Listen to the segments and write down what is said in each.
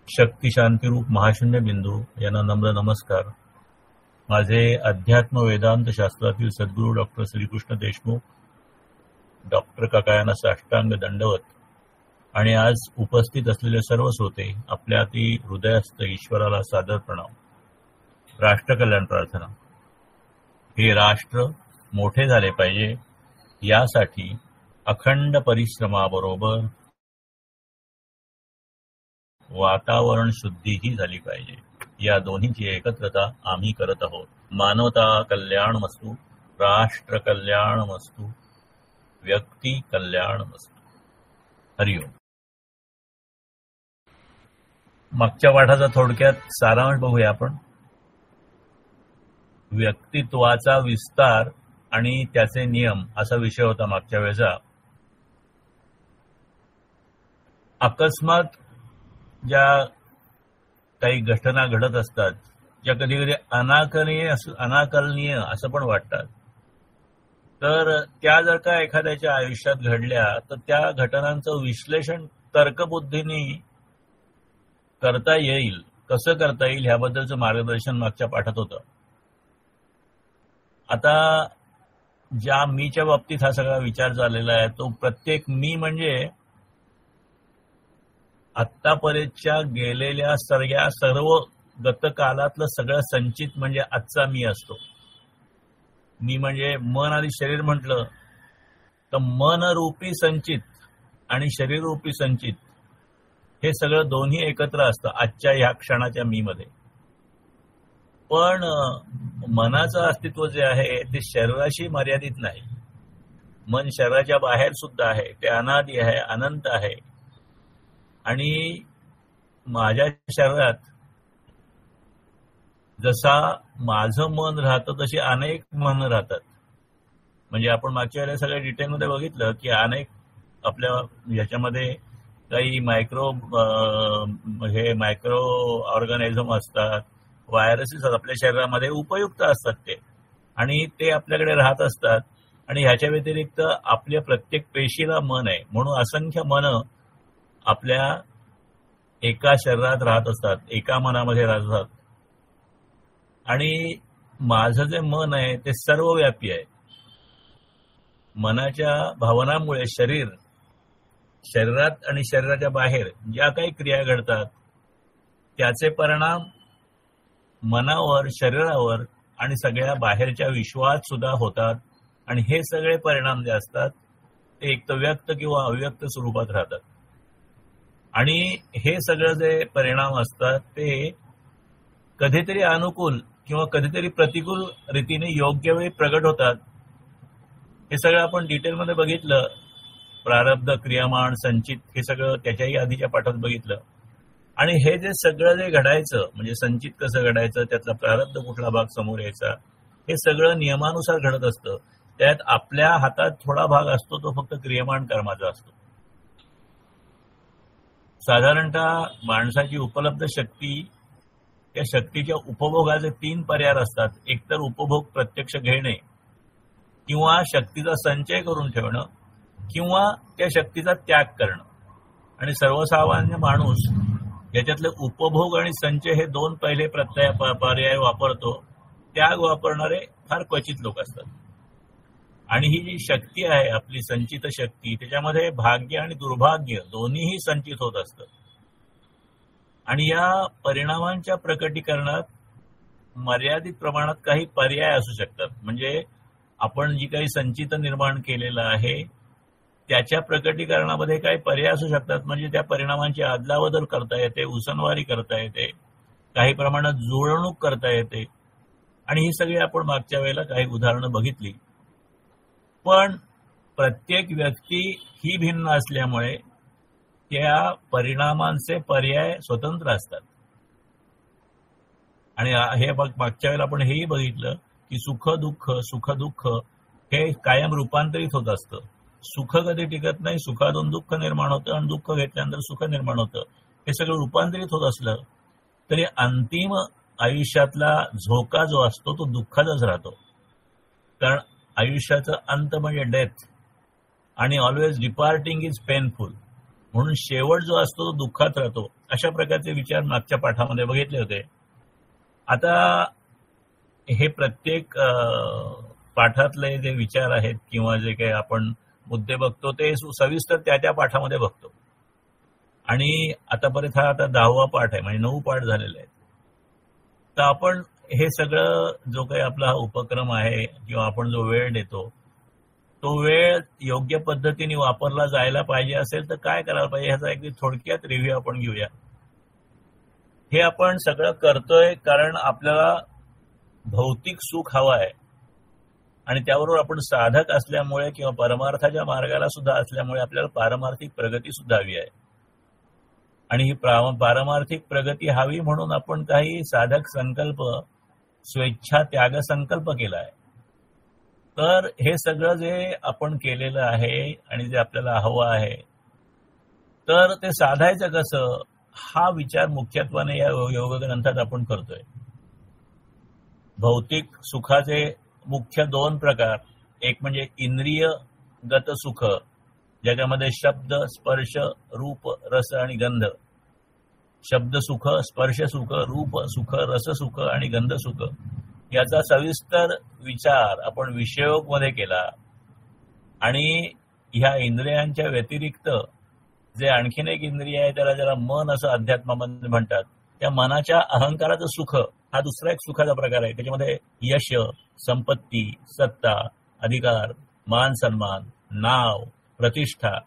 शक्ती शांतीरूप महाशून्य बिंदू यांना नम्र नमस्कार. माझे अध्यात्म वेदांत शास्त्रातील सद्गुरू डॉक्टर श्रीकृष्ण देशमुख, डॉक्टर काका यांना साष्टांग दंडवत आणि आज उपस्थित असलेले सर्व श्रोते आपल्या अति हृदयस्थ ईश्वराला सादर प्रणाम. राष्ट्रकल्याण प्रार्थना. हे राष्ट्र मोठे झाले पाहिजे यासाठी अखंड परिश्रमाबरोबर वातावरण शुद्धीही झाली पाहिजे. या दोन्हीची एकत्रता आम्ही करत आहोत. मानवता कल्याणमस्तु, राष्ट्र कल्याणमस्तु, व्यक्ती कल्याणमस्तु. हरिओम. मागच्या पाठाचा थोडक्यात सारांश बघूया आपण. व्यक्तित्वाचा विस्तार आणि त्याचे नियम असा विषय होता मागच्या वेळेचा. अकस्मात ज्या काही घटना घडत असतात, ज्या कधी कधी अनाकलनीय असं पण वाटतात, तर त्या जर का एखाद्याच्या आयुष्यात घडल्या तर त्या घटनांचं विश्लेषण तर्कबुद्धीने करता येईल. कसं करता येईल ह्याबद्दलचं मार्गदर्शन मागच्या पाठात होतं. आता ज्या मीच्या बाबतीत हा सगळा विचार झालेला आहे तो प्रत्येक मी म्हणजे आत्तापर्यंतच्या गेलेल्या सर्व गतकालातलं सगळं संचित म्हणजे आजचा मी असतो. मी म्हणजे मन आणि शरीर म्हटलं तर मनरूपी संचित आणि शरीररूपी संचित हे सगळं दोन्ही एकत्र असतं आजच्या ह्या क्षणाच्या मी मध्ये. पण मनाचं अस्तित्व जे आहे ते शरीराशी मर्यादित नाही. मन शरीराच्या बाहेर सुद्धा आहे, ते अनादी आहे, अनंत आहे. आणि माझ्या शरीरात जसा माझं मन राहतं तशी अनेक मन राहतात. म्हणजे आपण मागच्या वेळेला सगळ्या डिटेलमध्ये बघितलं की अनेक आपल्या ह्याच्यामध्ये काही मायक्रो ऑर्गॅनिझम असतात, व्हायरसेस आपल्या शरीरामध्ये उपयुक्त असतात ते, आणि ते आपल्याकडे राहत असतात. आणि ह्याच्या व्यतिरिक्त आपल्या प्रत्येक पेशीला मन आहे, म्हणून असंख्य मन आपल्या एका शरीरात राहत असतात, एका मनामध्ये राहतात. आणि माझं जे मन आहे ते सर्वव्यापी आहे. मनाच्या भावनांमुळे शरीरात आणि शरीराच्या बाहेर ज्या काही क्रिया घडतात त्याचे परिणाम मनावर, शरीरावर आणि सगळ्या बाहेरच्या विश्वात सुद्धा होतात. आणि हे सगळे परिणाम जे असतात ते एक तर व्यक्त किंवा अव्यक्त स्वरूपात राहतात. आणि हे सगळं जे परिणाम असतात ते कधीतरी अनुकूल किंवा कधीतरी प्रतिकूल रीतीने योग्य वेळी प्रगट होतात. हे सगळं आपण डिटेलमध्ये बघितलं. प्रारब्ध, क्रियामाण, संचित हे सगळं त्याच्याही आधीच्या पाठात बघितलं. आणि हे जे सगळं जे घडायचं म्हणजे संचित कसं घडायचं, त्यातला प्रारब्ध कुठला भाग समोर यायचा, हे सगळं नियमानुसार घडत असतं. त्यात आपल्या हातात थोडा भाग असतो, तो फक्त क्रियमाण कर्माचा असतो. साधारणतः माणसाची उपलब्ध शक्ती, त्या शक्तीच्या उपभोगाचे 3 पर्याय असतात. एकतर उपभोग प्रत्यक्ष घेणे, किंवा शक्तीचा संचय करून ठेवणं, किंवा त्या शक्तीचा त्याग करणं. आणि सर्वसामान्य माणूस याच्यातले उपभोग आणि संचय हे 2 पहिले पर्याय वापरतो. त्याग वापरणारे फार क्वचित लोक असतात. आणि ही जी शक्ती आहे आपली संचित शक्ती, त्याच्यामध्ये भाग्य आणि दुर्भाग्य दोन्हीही संचित होत असतं. आणि या परिणामांच्या प्रकटीकरणात मर्यादित प्रमाणात काही पर्याय असू शकतात. म्हणजे आपण जी काही संचित निर्माण केलेलं आहे त्याच्या प्रकटीकरणामध्ये काही पर्याय असू शकतात. म्हणजे त्या परिणामांची अदलाबदल करता येते, उसनवारी करता येते, काही प्रमाणात जुळवणूक करता येते. आणि ही सगळी आपण मागच्या वेळेला काही उदाहरणं बघितली. पण प्रत्येक व्यक्ती ही भिन्न असल्यामुळे त्या परिणामांचे पर्याय स्वतंत्र असतात. आणि हे मागच्या वेळेला आपण हेही बघितलं की सुख दुःख हे कायम रूपांतरित होत असतं. सुख कधी टिकत नाही, सुखातून दुःख निर्माण होतं आणि दुःख घेतल्यानंतर सुख निर्माण होतं. हे सगळं रूपांतरित होत असलं तरी अंतिम आयुष्यातला झोका जो असतो तो दुःखाचाच राहतो. कारण आयुष्याचा अंत म्हणजे डेथ, आणि ऑलवेज डिपार्टिंग इज पेनफुल. म्हणून शेवट जो असतो तो दुःखात राहतो. अशा प्रकारचे विचार मागच्या पाठामध्ये बघितले होते. आता हे प्रत्येक पाठातले जे विचार आहेत किंवा जे काही आपण मुद्दे बघतो ते सविस्तर त्या पाठामध्ये बघतो. आणि आतापर्यंत हा आता 10वा पाठ आहे, म्हणजे 9 पाठ झालेले आहेत. तर आपण हे सगळं जो काही आपला हा उपक्रम आहे किंवा आपण जो वेळ देतो तो वेळ योग्य पद्धतीने वापरला जायला पाहिजे असेल तर काय करायला पाहिजे ह्याचा एक थोडक्यात रिव्ह्यू आपण घेऊया. हे आपण सगळं करतोय कारण आपल्याला भौतिक सुख हवं आहे आणि त्याबरोबर आपण साधक असल्यामुळे किंवा परमार्थाच्या मार्गाला सुद्धा असल्यामुळे आपल्याला पारमार्थिक प्रगती सुद्धा हवी आहे. आणि ही पारमार्थिक प्रगती हवी म्हणून आपण काही साधक संकल्प, स्वेच्छा त्याग संकल्प केला आहे. तर हे सगळं जे आपण केलेलं आहे आणि जे आपल्याला हवं आहे तर ते साधायचं कसं हा विचार मुख्यत्वाने या योग ग्रंथात आपण करतोय. भौतिक सुखाचे मुख्य 2 प्रकार, एक म्हणजे इंद्रियगत सुख ज्याच्यामध्ये शब्द, स्पर्श, रूप, रस आणि गंध. शब्द सुख, स्पर्श सुख, रूप सुख, रस सुख आणि गंध सुख याचा सविस्तर विचार आपण विषयोग मध्ये केला. आणि ह्या इंद्रियांच्या व्यतिरिक्त जे आणखीन एक इंद्रिय आहे ज्याला मन असं अध्यात्मामध्ये म्हणतात, त्या मनाच्या अहंकाराचं सुख हा दुसरा एक सुखाचा प्रकार आहे. त्याच्यामध्ये यश, संपत्ती, सत्ता, अधिकार, मान सन्मान, नाव, प्रतिष्ठा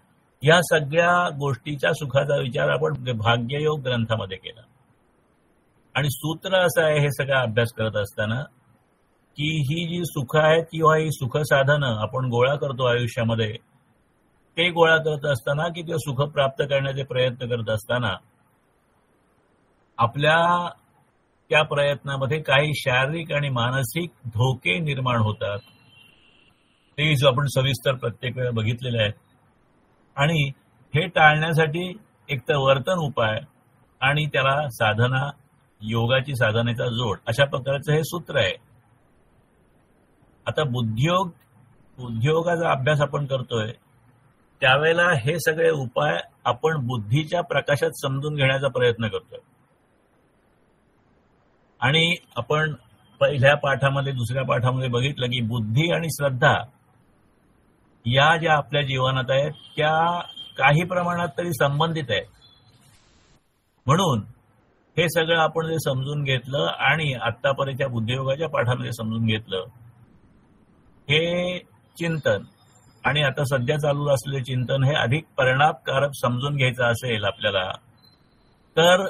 या सगळ्या गोष्टीच्या सुखाचा विचार आपण भाग्ययोग ग्रंथामध्ये केला. आणि सूत्र असं आहे हे सगळा अभ्यास करत असताना की ही जी सुख आहेत किंवा ही सुख साधनं आपण गोळा करतो आयुष्यामध्ये, ते गोळा करत असताना की ते सुख प्राप्त करण्याचे प्रयत्न करत असताना आपल्या त्या प्रयत्नामध्ये काही शारीरिक आणि मानसिक धोके निर्माण होतात. ते जो आपण सविस्तर प्रत्येक वेळा बघितलेले आहेत. आणि हे टाळण्यासाठी एक तर वर्तन उपाय आणि त्याला साधना, योगाची साधनेचा जोड, अशा प्रकारचं हे सूत्र आहे. आता बुद्धियोगाचा अभ्यास आपण करतोय त्यावेळेला हे सगळे उपाय आपण बुद्धीच्या प्रकाशात समजून घेण्याचा प्रयत्न करतोय. आणि आपण पहिल्या पाठामध्ये, दुसऱ्या पाठामध्ये बघितलं की बुद्धी आणि श्रद्धा या ज्या आपल्या जीवनात आहेत त्या काही प्रमाणात तरी संबंधित आहेत. म्हणून हे सगळं आपण जे समजून घेतलं आणि आतापर्यंत बुद्धियोगाच्या पाठामध्ये समजून घेतलं, हे चिंतन आणि आता सध्या चालू असलेले चिंतन हे अधिक परिणामकारक समजून घ्यायचं असेल आपल्याला तर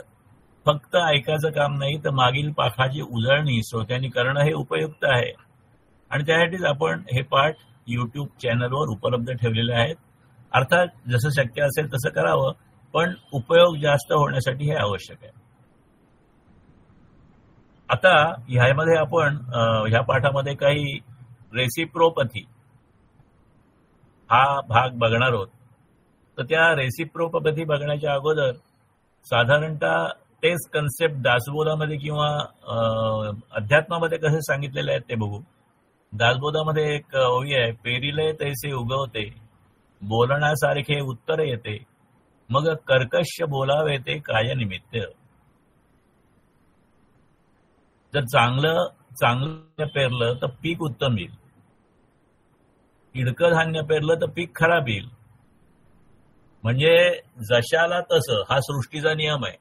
फक्त ऐकायचं काम नाही तर मागील पाठाची उजळणी श्रोत्यांनी करणं हे उपयुक्त आहे. आणि त्यासाठीच आपण हे पाठ YouTube चॅनलवर उपलब्ध ठेवलेले आहेत. अर्थात जसं शक्य असेल तसं करावं, पण उपयोग जास्त होण्यासाठी हे आवश्यक आहे. आता ह्यामध्ये आपण ह्या पाठामध्ये काही रेसिप्रोपॅथी हा भाग बघणार आहोत. तर त्या रेसिप्रोपॅथी बघण्याच्या अगोदर साधारणतः तेच कन्सेप्ट दासबोधामध्ये किंवा अध्यात्मामध्ये कसे सांगितलेले आहेत ते बघू. दासबोधामध्ये एक ओवी आहे, पेरिले तैसे उगवते, बोलण्यासारखे उत्तर येते, मग कर्कश बोलावे ते काय निमित्त. जर चांगलं पेरलं तर पीक उत्तम येईल, किडकं धान्य पेरलं तर पीक खराब येईल. म्हणजे जशाला तसं हा सृष्टीचा नियम आहे.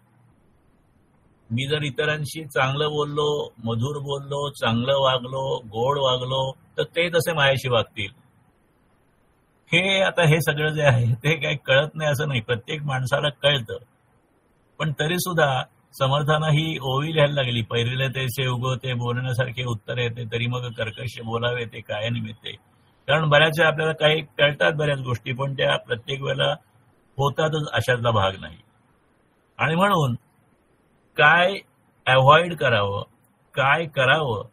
मी जर इतरांशी चांगलं बोललो, मधुर बोललो, चांगलं वागलो, गोड वागलो तर ते तसे माझ्याशी वागतील. हे सगळं जे आहे ते काही कळत नाही असं नाही, प्रत्येक माणसाला कळतं. पण तरी सुद्धा समर्थानं ही ओवी लिहायला लागली, पैरिले तैसे उगवते, बोलण्यासारखे उत्तर येते, तरी मग कर्कश बोलावे ते काय निमित्त. कारण बऱ्याच वेळा आपल्याला काही कळतात बऱ्याच गोष्टी, पण त्या प्रत्येक वेळेला होतातच अशातला भाग नाही. आणि म्हणून काय अवॉइड करावं, काय करावं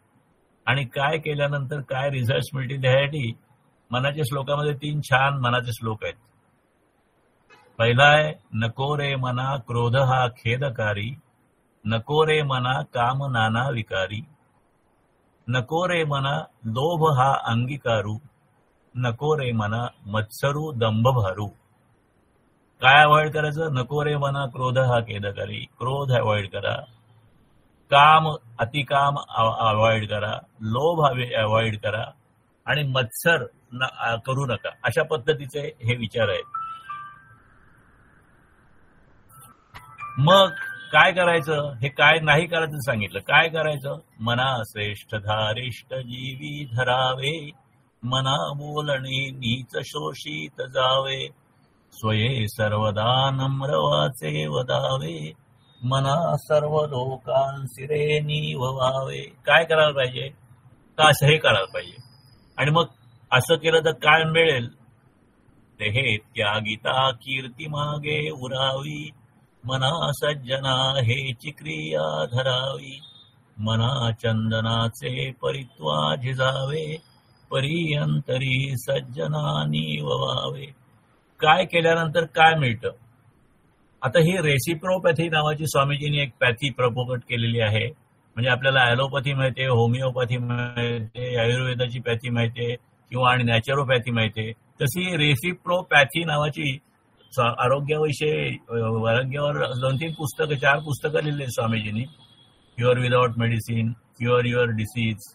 आणि काय केल्यानंतर काय रिझल्ट मिळतील यासाठी मनाच्या श्लोकामध्ये 3 छान मनाचे श्लोक आहेत. पहिला आहे, नको रे मना क्रोध हा खेदकारी, नको रे मना काम नाना विकारी, नको रे मना लोभ हा अंगीकारू, नको रे मना मत्सरू दंभ भारू. काय अवॉइड करायचं? नको रे मना क्रोध हा केदकरी, क्रोध अवॉइड करा. काम, अतिकाम अवॉइड करा. लोभ अवॉइड करा. आणि मत्सर करू नका. अशा पद्धतीचे हे विचार आहेत. मग काय करायचं? हे काय नाही करायचं सांगितलं. काय करायचं? मना श्रेष्ठ धारिष्ठ जीवी धरावे, मना बोलणे नीच शोषित जावे, स्वये सर्वदा नम्र वाचे वदावे, मना सर्व लोकांसिरे निववावे. काय करायला पाहिजे? का असं हे करायला पाहिजे. आणि मग असं केलं तर काय मिळेल? ते हे त्यागिता कीर्ती मागे उरावी, मना सज्जना हेची क्रिया धरावी, मना चंदनाचे परित्वा झिजावे, परियंतरी सज्जनानी ववावे. काय केल्यानंतर काय मिळतं? आता ही रेसिप्रोपॅथी नावाची स्वामीजींनी एक पॅथी प्रपोगट केलेली आहे. म्हणजे आपल्याला ॲलोपॅथी माहिती आहे, होमिओपॅथी माहिती आहे, आयुर्वेदाची पॅथी माहिती आहे किंवा आणि नॅचरोपॅथी माहिती आहे. तशी रेसिप्रोपॅथी नावाची आरोग्याविषयी आरोग्यावर 2-3 पुस्तकं 4 पुस्तकं लिहिली स्वामीजींनी. Cure without medicine, cure your disease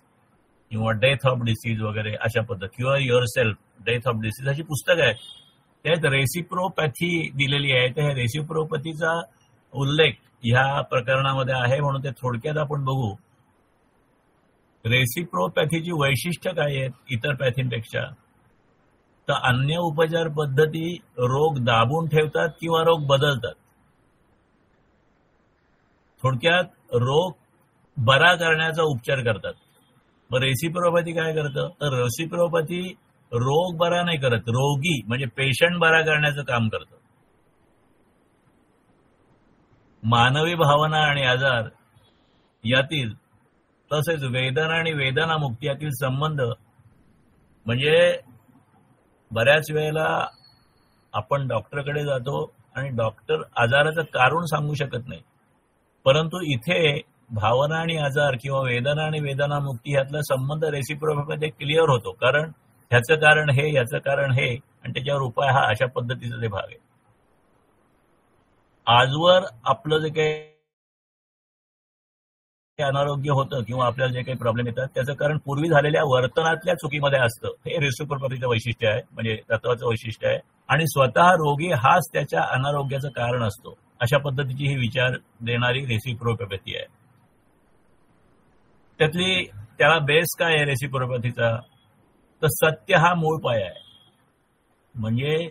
किंवा डेथ ऑफ डिसीज वगैरे अशा पद्धत. Cure yourself, death of disease अशी पुस्तकं आहेत. त्यात रेसिप्रोपॅथी दिलेली आहे. त्या रेसिप्रोपॅथीचा उल्लेख ह्या प्रकरणामध्ये आहे म्हणून ते थोडक्यात आपण बघू. रेसिप्रोपॅथीची वैशिष्ट्य काय आहेत इतर पॅथींपेक्षा? तर अन्य उपचार पद्धती रोग दाबून ठेवतात किंवा रोग बदलतात. थोडक्यात रोग बरा करण्याचा उपचार करतात. मग रेसिप्रोपॅथी काय करतं? तर रेसिप्रोपॅथी रोग बरा नाही करत, रोगी म्हणजे पेशंट बरा करण्याचं काम करतं. मानवी भावना आणि आजार यातील तसेच वेदना आणि वेदनामुक्ती यातील संबंध म्हणजे बऱ्याच वेळेला आपण डॉक्टरकडे जातो आणि डॉक्टर आजाराचं कारण सांगू शकत नाही, परंतु इथे भावना आणि आजार किंवा वेदना आणि वेदनामुक्ती यातला संबंध रेसिप्रोपॅथीमध्ये क्लिअर होतो. कारण ह्याचं कारण हे, याचं कारण हे आणि त्याच्यावर उपाय हा, अशा पद्धतीचा ते भाग आहे. आजवर आपलं जे काही अनारोग्य होतं किंवा आपल्याला जे काही प्रॉब्लेम येतात त्याचं कारण पूर्वी झालेल्या वर्तनातल्या चुकीमध्ये असतं. हे रेसिप्रोपॅथीचं वैशिष्ट्य आहे, म्हणजे तत्वाचं वैशिष्ट्य आहे. आणि स्वतः रोगी हाच त्याच्या अनारोग्याचं कारण असतो. अशा पद्धतीची ही विचार देणारी रेसिप्रोपॅथी आहे. त्याला बेस काय आहे रेसिप्रोपॅथीचा? तर सत्य हा मूळ पाया आहे. म्हणजे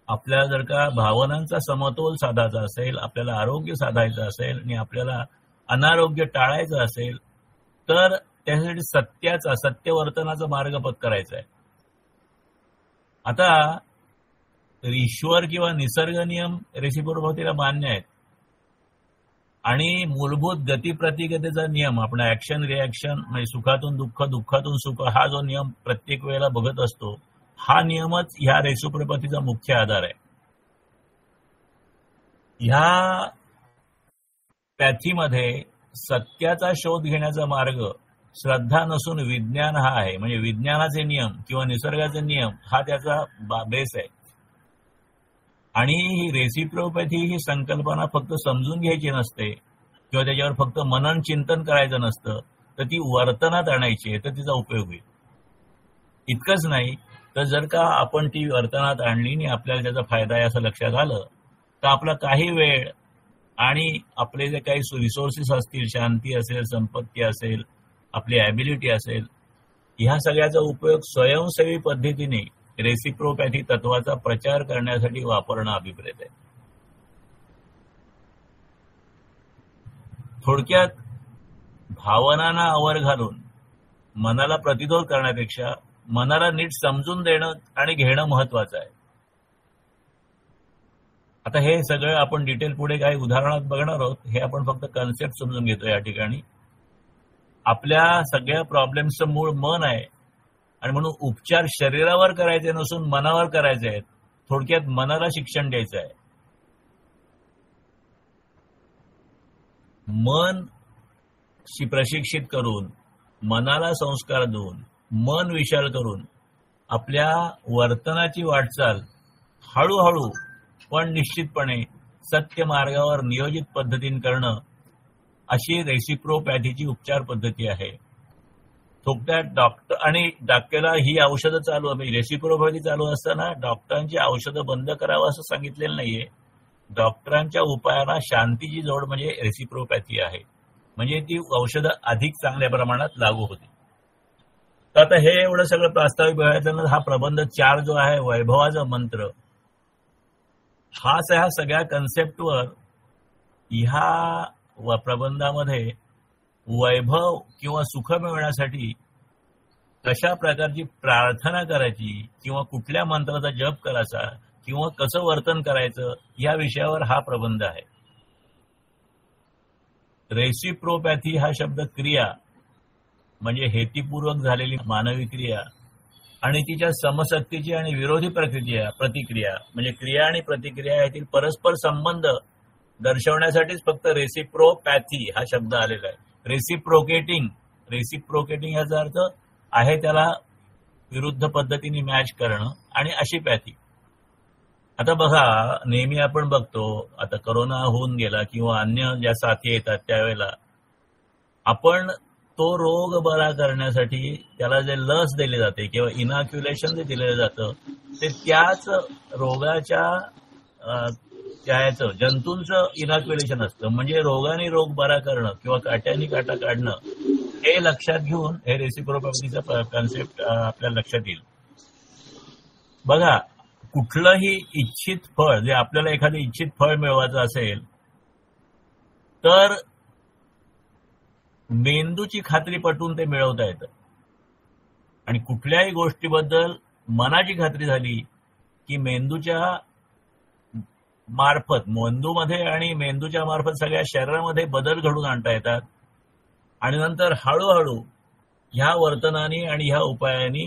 आपल्याला जर का भावनांचा समतोल साधायचा असेल, आपल्याला आरोग्य साधायचं असेल आणि आपल्याला अनारोग्य टाळायचं असेल तर त्यासाठी सत्यवर्तनाचा मार्ग पत्करायचा आहे. आता ईश्वर किंवा निसर्ग नियम रेसिप्रोपॅथीला मान्य आहेत आणि मूलभूत गती प्रतिगतीचा नियम, आपण ऍक्शन रिॲक्शन म्हणजे सुखातून दुःख, दुःखातून सुख हा जो नियम प्रत्येक वेळेला बघत असतो, हा नियमच ह्या रेसिप्रोपॅथीचा मुख्य आधार आहे. ह्या पॅथीमध्ये सत्याचा शोध घेण्याचा मार्ग श्रद्धा नसून विज्ञान हा आहे. म्हणजे विज्ञानाचे नियम किंवा निसर्गाचे नियम हा त्याचा बेस आहे. आणि ही रेसिप्रोपॅथी ही संकल्पना फक्त समजून घ्यायची नसते किंवा त्याच्यावर फक्त मनन चिंतन करायचं नसतं, तर ती वर्तनात आणायची आहे, तर तिचा उपयोग होईल. इतकंच नाही तर जर का आपण ती वर्तनात आणली आणि आपल्याला त्याचा फायदा आहे असं लक्षात आलं तर आपला काही वेळ आणि आपले जे काही रिसोर्सेस असतील, शांती असेल, संपत्ती असेल, आपली ॲबिलिटी असेल, ह्या सगळ्याचा उपयोग स्वयंसेवी पद्धतीने रेसिप्रोपॅथी तत्वाचा प्रचार करण्यासाठी वापरणं अभिप्रेत आहे. थोडक्यात भावनांना आवर घालून मनाला प्रतिरोध करण्यापेक्षा मनाला नीट समजून देणं आणि घेणं महत्वाचं आहे. आता हे सगळं आपण डिटेल पुढे काही उदाहरणात बघणार आहोत. हे आपण फक्त कन्सेप्ट समजून घेतो या ठिकाणी. आपल्या सगळ्या प्रॉब्लेम्सचं मूळ मन आहे आणि म्हणून उपचार शरीरावर करायचे नसून मनावर करायचे आहेत. थोडक्यात मनाला शिक्षण द्यायचं आहे. मन प्रशिक्षित करून, मनाला संस्कार देऊन, मन विशाल करून आपल्या वर्तनाची वाटचाल हळूहळू पण निश्चितपणे सत्य मार्गावर नियोजित पद्धतीने करणं अशी रेसिप्रोपॅथीची उपचार पद्धती आहे. थोडक्यात डॉक्टर आणि डॉक्टरला ही औषधं चालू आहे, रेसिप्रोपॅथी चालू असताना डॉक्टरांची औषधं बंद करावं असं सांगितलेलं नाहीये. डॉक्टरांच्या उपायाला शांतीची जोड म्हणजे रेसिप्रोपॅथी आहे, म्हणजे ती औषधं अधिक चांगल्या प्रमाणात लागू होती. तर आता हे एवढं सगळं प्रास्ताविक बघायचं, हा प्रबंध 4 जो आहे वैभवाचा मंत्र, ह्या सगळ्या कन्सेप्टवर ह्या प्रबंधामध्ये वैभव किंवा सुख मिळवण्यासाठी कशा प्रकारची प्रार्थना करायची किंवा कुठल्या मंत्राचा जप करायचा किंवा कसं वर्तन करायचं या विषयावर हा प्रबंध आहे. रेसिप्रोपॅथी हा शब्द क्रिया म्हणजे हेतुपूर्वक झालेली मानवी क्रिया आणि तिच्या समशक्तीची आणि विरोधी प्रतिक्रिया म्हणजे क्रिया आणि प्रतिक्रिया यातील परस्पर संबंध दर्शवण्यासाठीच फक्त रेसिप्रोपॅथी हा शब्द आलेला आहे. रेसिप्रोकेटिंग याचा अर्थ आहे त्याला विरुद्ध पद्धतीने मॅच करणं आणि अशी पॅथी. आता बघा, नेहमी आपण बघतो, आता कोरोना होऊन गेला किंवा अन्य ज्या साथी येतात त्यावेळेला आपण तो रोग बरा करण्यासाठी त्याला जे लस दिली जाते किंवा इनॉक्युलेशन जे दिलं जातं ते त्याच रोगाच्या जंतूंचं इनॉक्युलेशन असतं. म्हणजे रोगाने रोग बरा करणं किंवा काट्याने काटा काढणं हे लक्षात घेऊन हे रेसिप्रोपॅथीचा कन्सेप्ट आपल्या लक्षात येईल. बघा, कुठलंही इच्छित फळ, जे आपल्याला एखादं इच्छित फळ मिळवायचं असेल तर मेंदूची खात्री पटवून ते मिळवता येतं. आणि कुठल्याही गोष्टीबद्दल मनाची खात्री झाली की मेंदूच्या मार्फत, मेंदूमध्ये आणि मेंदूच्या मार्फत सगळ्या शरीरामध्ये बदल घडून आणता येतात. आणि नंतर हळूहळू ह्या वर्तनाने आणि ह्या उपायांनी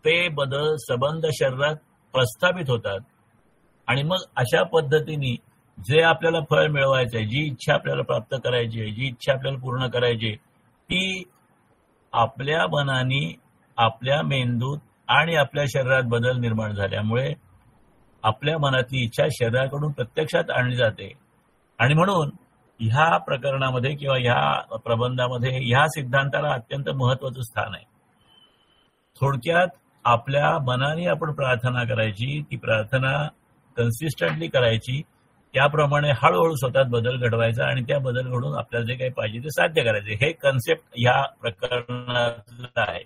ते बदल सबंध शरीरात प्रस्थापित होतात. आणि मग अशा पद्धतीने जे आपल्याला फळ मिळवायचं आहे, जी इच्छा आपल्याला प्राप्त करायची आहे, जी इच्छा आपल्याला पूर्ण करायची आहे, ती आपल्या मनाने, आपल्या मेंदूत आणि आपल्या शरीरात बदल निर्माण झाल्यामुळे आपल्या मनातली इच्छा शरीराकडून प्रत्यक्षात आणली जाते. आणि म्हणून ह्या प्रकरणामध्ये किंवा ह्या प्रबंधामध्ये ह्या सिद्धांताला अत्यंत महत्वाचं स्थान आहे. थोडक्यात आपल्या मनाने आपण प्रार्थना करायची, ती प्रार्थना कन्सिस्टंटली करायची, त्याप्रमाणे हळूहळू स्वतःत बदल घडवायचा आणि त्या बदल घडून आपल्याला जे काही पाहिजे ते साध्य करायचे. हे कन्सेप्ट ह्या प्रकरणातलं आहे.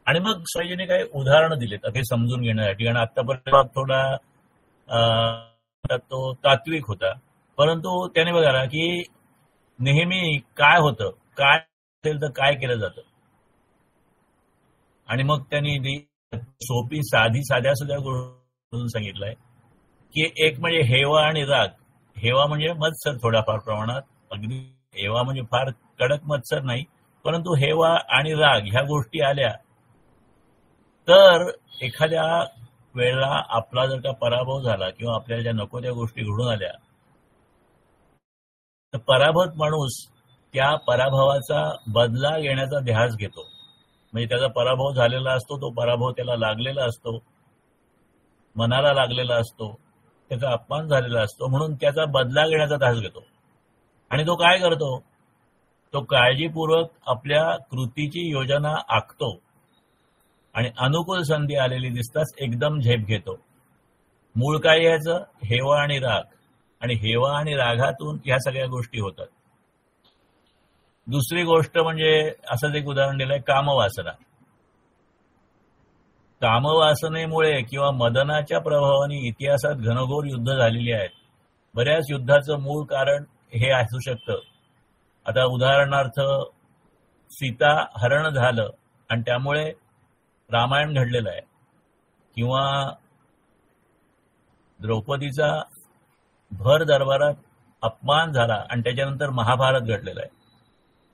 आणि मग स्वामीजीने काही उदाहरणं दिलेत हे समजून घेण्यासाठी. आणि आतापर्यंत थोडा तो तात्विक होता, परंतु त्याने बघा की नेहमी काय होतं, काय असेल तर काय केलं जातं. आणि मग त्यांनी सोपी साध्या गोष्टी सांगितलंय की एक म्हणजे हेवा आणि राग. हेवा म्हणजे मत्सर थोड्याफार प्रमाणात, अगदी हेवा म्हणजे फार कडक मत्सर नाही, परंतु हेवा आणि राग ह्या गोष्टी आल्या तर एखाद्या वेळेला आपला जर का पराभव झाला किंवा आपल्याला ज्या नको त्या गोष्टी घडून आल्या तर पराभूत माणूस त्या पराभवाचा बदला घेण्याचा ध्यास घेतो. म्हणजे त्याचा पराभव झालेला असतो, तो पराभव त्याला लागलेला असतो, मनाला लागलेला असतो, त्याचा अपमान झालेला असतो, म्हणून त्याचा बदला घेण्याचा ध्यास घेतो. आणि तो काय करतो, तो काळजीपूर्वक आपल्या कृतीची योजना आखतो आणि अनुकूल संधी आलेली दिसताच एकदम झेप घेतो. मूळ काय याचं, हेवा आणि राग. आणि हेवा आणि रागातून ह्या सगळ्या गोष्टी होतात. दुसरी गोष्ट म्हणजे असंच एक उदाहरण दिलंय, कामवासना. कामवासनेमुळे किंवा मदनाच्या प्रभावाने इतिहासात घनघोर युद्ध झालेली आहेत. बऱ्याच युद्धाचं मूळ कारण हे असू शकतं. आता उदाहरणार्थ सीता हरण झालं आणि त्यामुळे रामायण घडलेलं आहे, किंवा द्रौपदीचा भर दरबारात अपमान झाला आणि त्याच्यानंतर महाभारत घडलेलं आहे.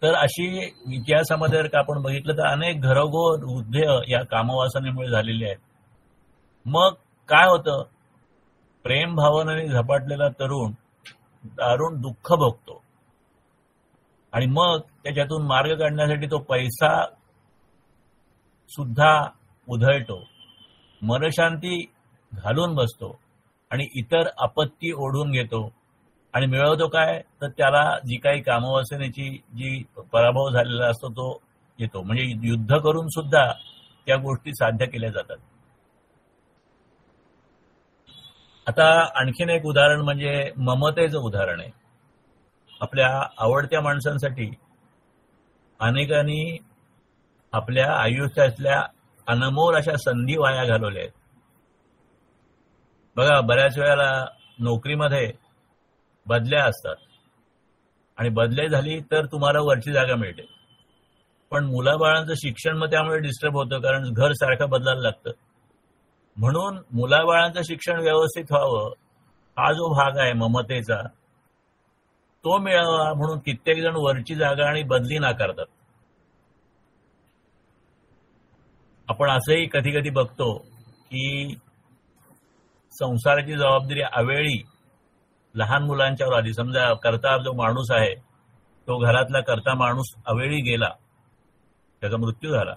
तर अशी इतिहासामध्ये जर का आपण बघितलं तर अनेक घरोघर युद्ध या कामवासनेमुळे झालेली आहेत. मग काय होतं, प्रेम भावनेने झपाटलेला तरुण दारुण दुःख भोगतो आणि मग त्याच्यातून मार्ग काढण्यासाठी तो पैसा सुद्धा उधळतो, मनशांती घालून बसतो आणि इतर आपत्ती ओढून घेतो आणि मिळवतो काय, तर त्याला जी काही कामवासनेची जी पराभव झालेला असतो तो येतो. म्हणजे युद्ध करून सुद्धा त्या गोष्टी साध्य केल्या जातात. आता आणखीन एक उदाहरण म्हणजे ममतेचं उदाहरण आहे. आपल्या आवडत्या माणसांसाठी अनेकांनी आपल्या आयुष्यातल्या अनमोल अशा संधी वाया घालवल्या आहेत. बघा, बऱ्याच वेळेला नोकरीमध्ये बदल्या असतात आणि बदली झाली तर तुम्हाला वरची जागा मिळते, पण मुलाबाळांचं शिक्षण मग त्यामुळे डिस्टर्ब होतं, कारण घर सारखं बदलायला लागतं. म्हणून मुलाबाळांचं शिक्षण व्यवस्थित व्हावं, हा जो भाग आहे ममतेचा तो मिळावा म्हणून कित्येक जण वरची जागा आणि बदली नाकारतात. आपण असंही कधी कधी बघतो की संसाराची जबाबदारी अवेळी लहान मुलांच्यावर आली. समजा करता जो माणूस आहे तो घरातला करता माणूस अवेळी गेला, त्याचा मृत्यू झाला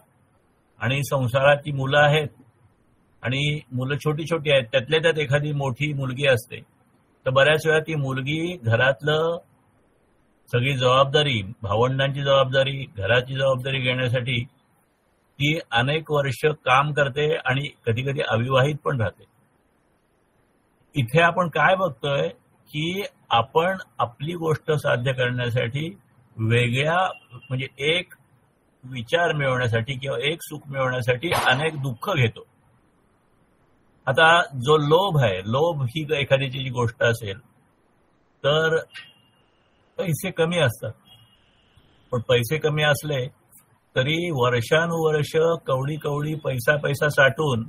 आणि संसाराची मुलं आहेत आणि मुलं छोटी छोटी आहेत, त्यातल्या त्यात एखादी मोठी मुलगी असते, तर बऱ्याच वेळा ती मुलगी घरातलं सगळी जबाबदारी, भावंडांची जबाबदारी, घराची जबाबदारी घेण्यासाठी ती अनेक वर्ष काम करते आणि कधी कधी अविवाहित पण राहते. इथे आपण काय बघतोय की आपण आपली गोष्ट साध्य करण्यासाठी वेगळ्या म्हणजे एक विचार मिळवण्यासाठी किंवा एक सुख मिळवण्यासाठी अनेक दुःख घेतो. आता जो लोभ आहे, लोभ ही एखाद्याची जी गोष्ट असेल तर पैसे कमी असतात, पण पैसे कमी असले तरी वर्षानुवर्ष कवडी कवडी पैसा पैसा साठवून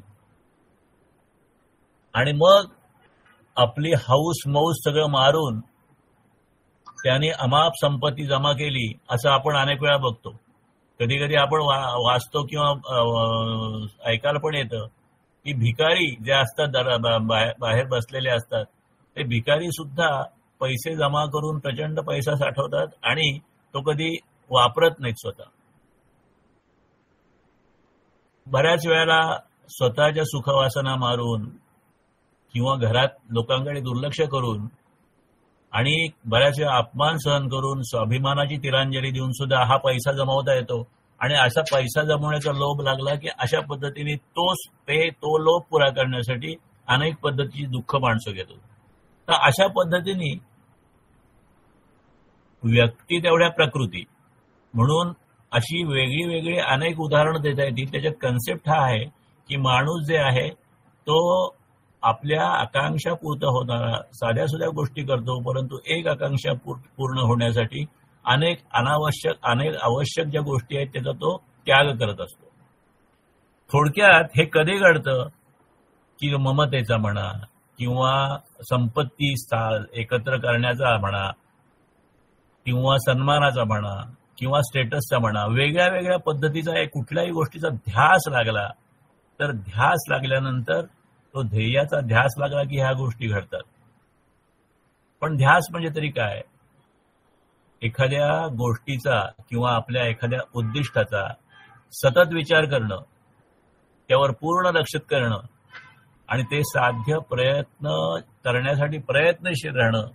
आणि मग आपली हौस मौज सगळं मारून त्याने अमाप संपत्ती जमा केली असं आपण अनेक वेळा बघतो. कधी कधी आपण वाचतो किंवा ऐकायला पण येतं की भिकारी जे असतात बाहेर बसलेले असतात ते भिकारी सुद्धा पैसे जमा करून प्रचंड पैसा साठवतात आणि तो कधी वापरत नाहीत स्वतः. बऱ्याच वेळेला स्वतःच्या सुखवासना मारून किंवा घरात लोकांकडे दुर्लक्ष करून आणि बऱ्याच वेळा अपमान सहन करून स्वाभिमानाची तिलांजली देऊन सुद्धा हा पैसा जमवता येतो. आणि असा पैसा जमवण्याचा लोभ लागला की अशा पद्धतीने तो लोभ पुरा करण्यासाठी अनेक पद्धतीची दुःख माणसं घेतो. तर अशा पद्धतीने व्यक्ती तेवढ्या प्रकृती म्हणून अशी वेगळी वेगळी अनेक उदाहरणं देता येतील. त्याच्यात कन्सेप्ट हा आहे की माणूस जे आहे तो आपल्या आकांक्षा पूर्ण होणारा साध्या सुध्या गोष्टी करतो, परंतु एक आकांक्षा पूर्ण होण्यासाठी अनेक आवश्यक ज्या गोष्टी आहेत त्याचा तो त्याग करत असतो. थोडक्यात हे कधी घडतं की ममतेचा म्हणा किंवा संपत्ती एकत्र करण्याचा म्हणा किंवा सन्मानाचा म्हणा किंवा स्टेटसचा म्हणा, वेगळ्या वेगळ्या पद्धतीचा कुठल्याही गोष्टीचा ध्यास लागला तर ध्यास लागल्यानंतर तो ध्येयाचा ध्यास लागला की ह्या गोष्टी घडतात. पण ध्यास म्हणजे तरी काय? एखाद्या गोष्टीचा किंवा आपल्या एखाद्या उद्दिष्टाचा सतत विचार करणं, त्यावर पूर्ण लक्ष करणं आणि ते साध्य प्रयत्न करण्यासाठी प्रयत्नशील राहणं.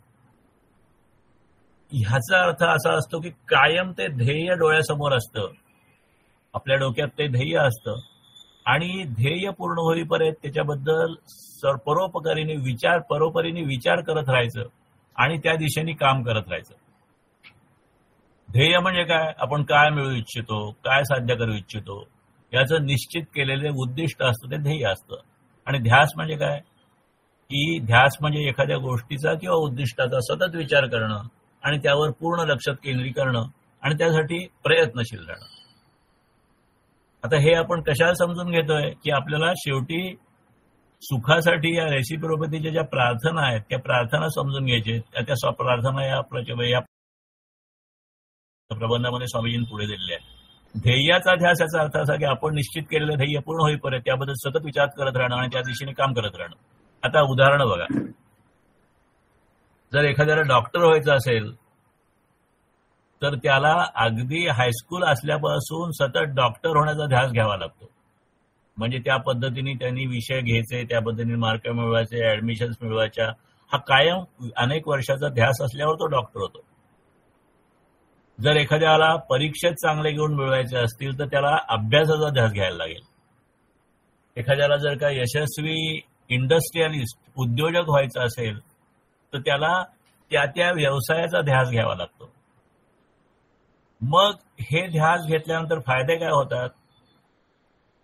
ह्याचा अर्थ असा असतो की कायम ते ध्येय डोळ्यासमोर असतं, आपल्या डोक्यात ते ध्येय असतं आणि ध्येय पूर्ण होईपर्यंत त्याच्याबद्दल परोपरीने विचार करत राहायचं आणि त्या दिशेने काम करत राहायचं. ध्येय म्हणजे काय? आपण काय मिळवू इच्छितो, काय साध्य करू इच्छितो याचं निश्चित केलेले उद्दिष्ट असतं, ते ध्येय असतं. आणि ध्यास म्हणजे काय? की ध्यास म्हणजे एखाद्या गोष्टीचा किंवा उद्दिष्टाचा सतत विचार करणं आणि त्यावर पूर्ण लक्ष केंद्रित करणं आणि त्यासाठी प्रयत्नशील राहणं. आता हे आपण कशाला समजून घेतोय की आपल्याला शेवटी सुखासाठी या रेसिप्रोसिटीच्या ज्या प्रार्थना आहेत त्या प्रार्थना समजून घ्यायच्या. त्या प्रार्थना या प्रबंधामध्ये स्वामीजींनी पुढे दिलेल्या आहेत. ध्येयाचा ध्यास याचा अर्थ असा की आपण निश्चित केलेलं ध्येय पूर्ण होईपर्यंत त्याबद्दल सतत विचार करत राहणं आणि त्या दिशेने काम करत राहणं. आता उदाहरण बघा, जर एखाद्याला डॉक्टर व्हायचं असेल तर त्याला अगदी हायस्कूल असल्यापासून सतत डॉक्टर होण्याचा ध्यास घ्यावा लागतो. म्हणजे त्या पद्धतीने त्यांनी विषय घ्यायचे, त्या पद्धतीने मार्क मिळवायचे, ऍडमिशन्स मिळवायच्या, हा कायम अनेक वर्षाचा ध्यास असल्यावर तो डॉक्टर होतो. जर एखाद्याला परीक्षेत चांगले गुण मिळवायचे असतील तर त्याला अभ्यासाचा ध्यास घ्यायला लागेल. एखाद्याला जर का यशस्वी इंडस्ट्रियलिस्ट उद्योजक व्हायचं असेल तर त्याला त्या त्या व्यवसायाचा ध्यास घ्यावा लागतो. मग हे ध्यास घेतल्यानंतर फायदे काय होतात?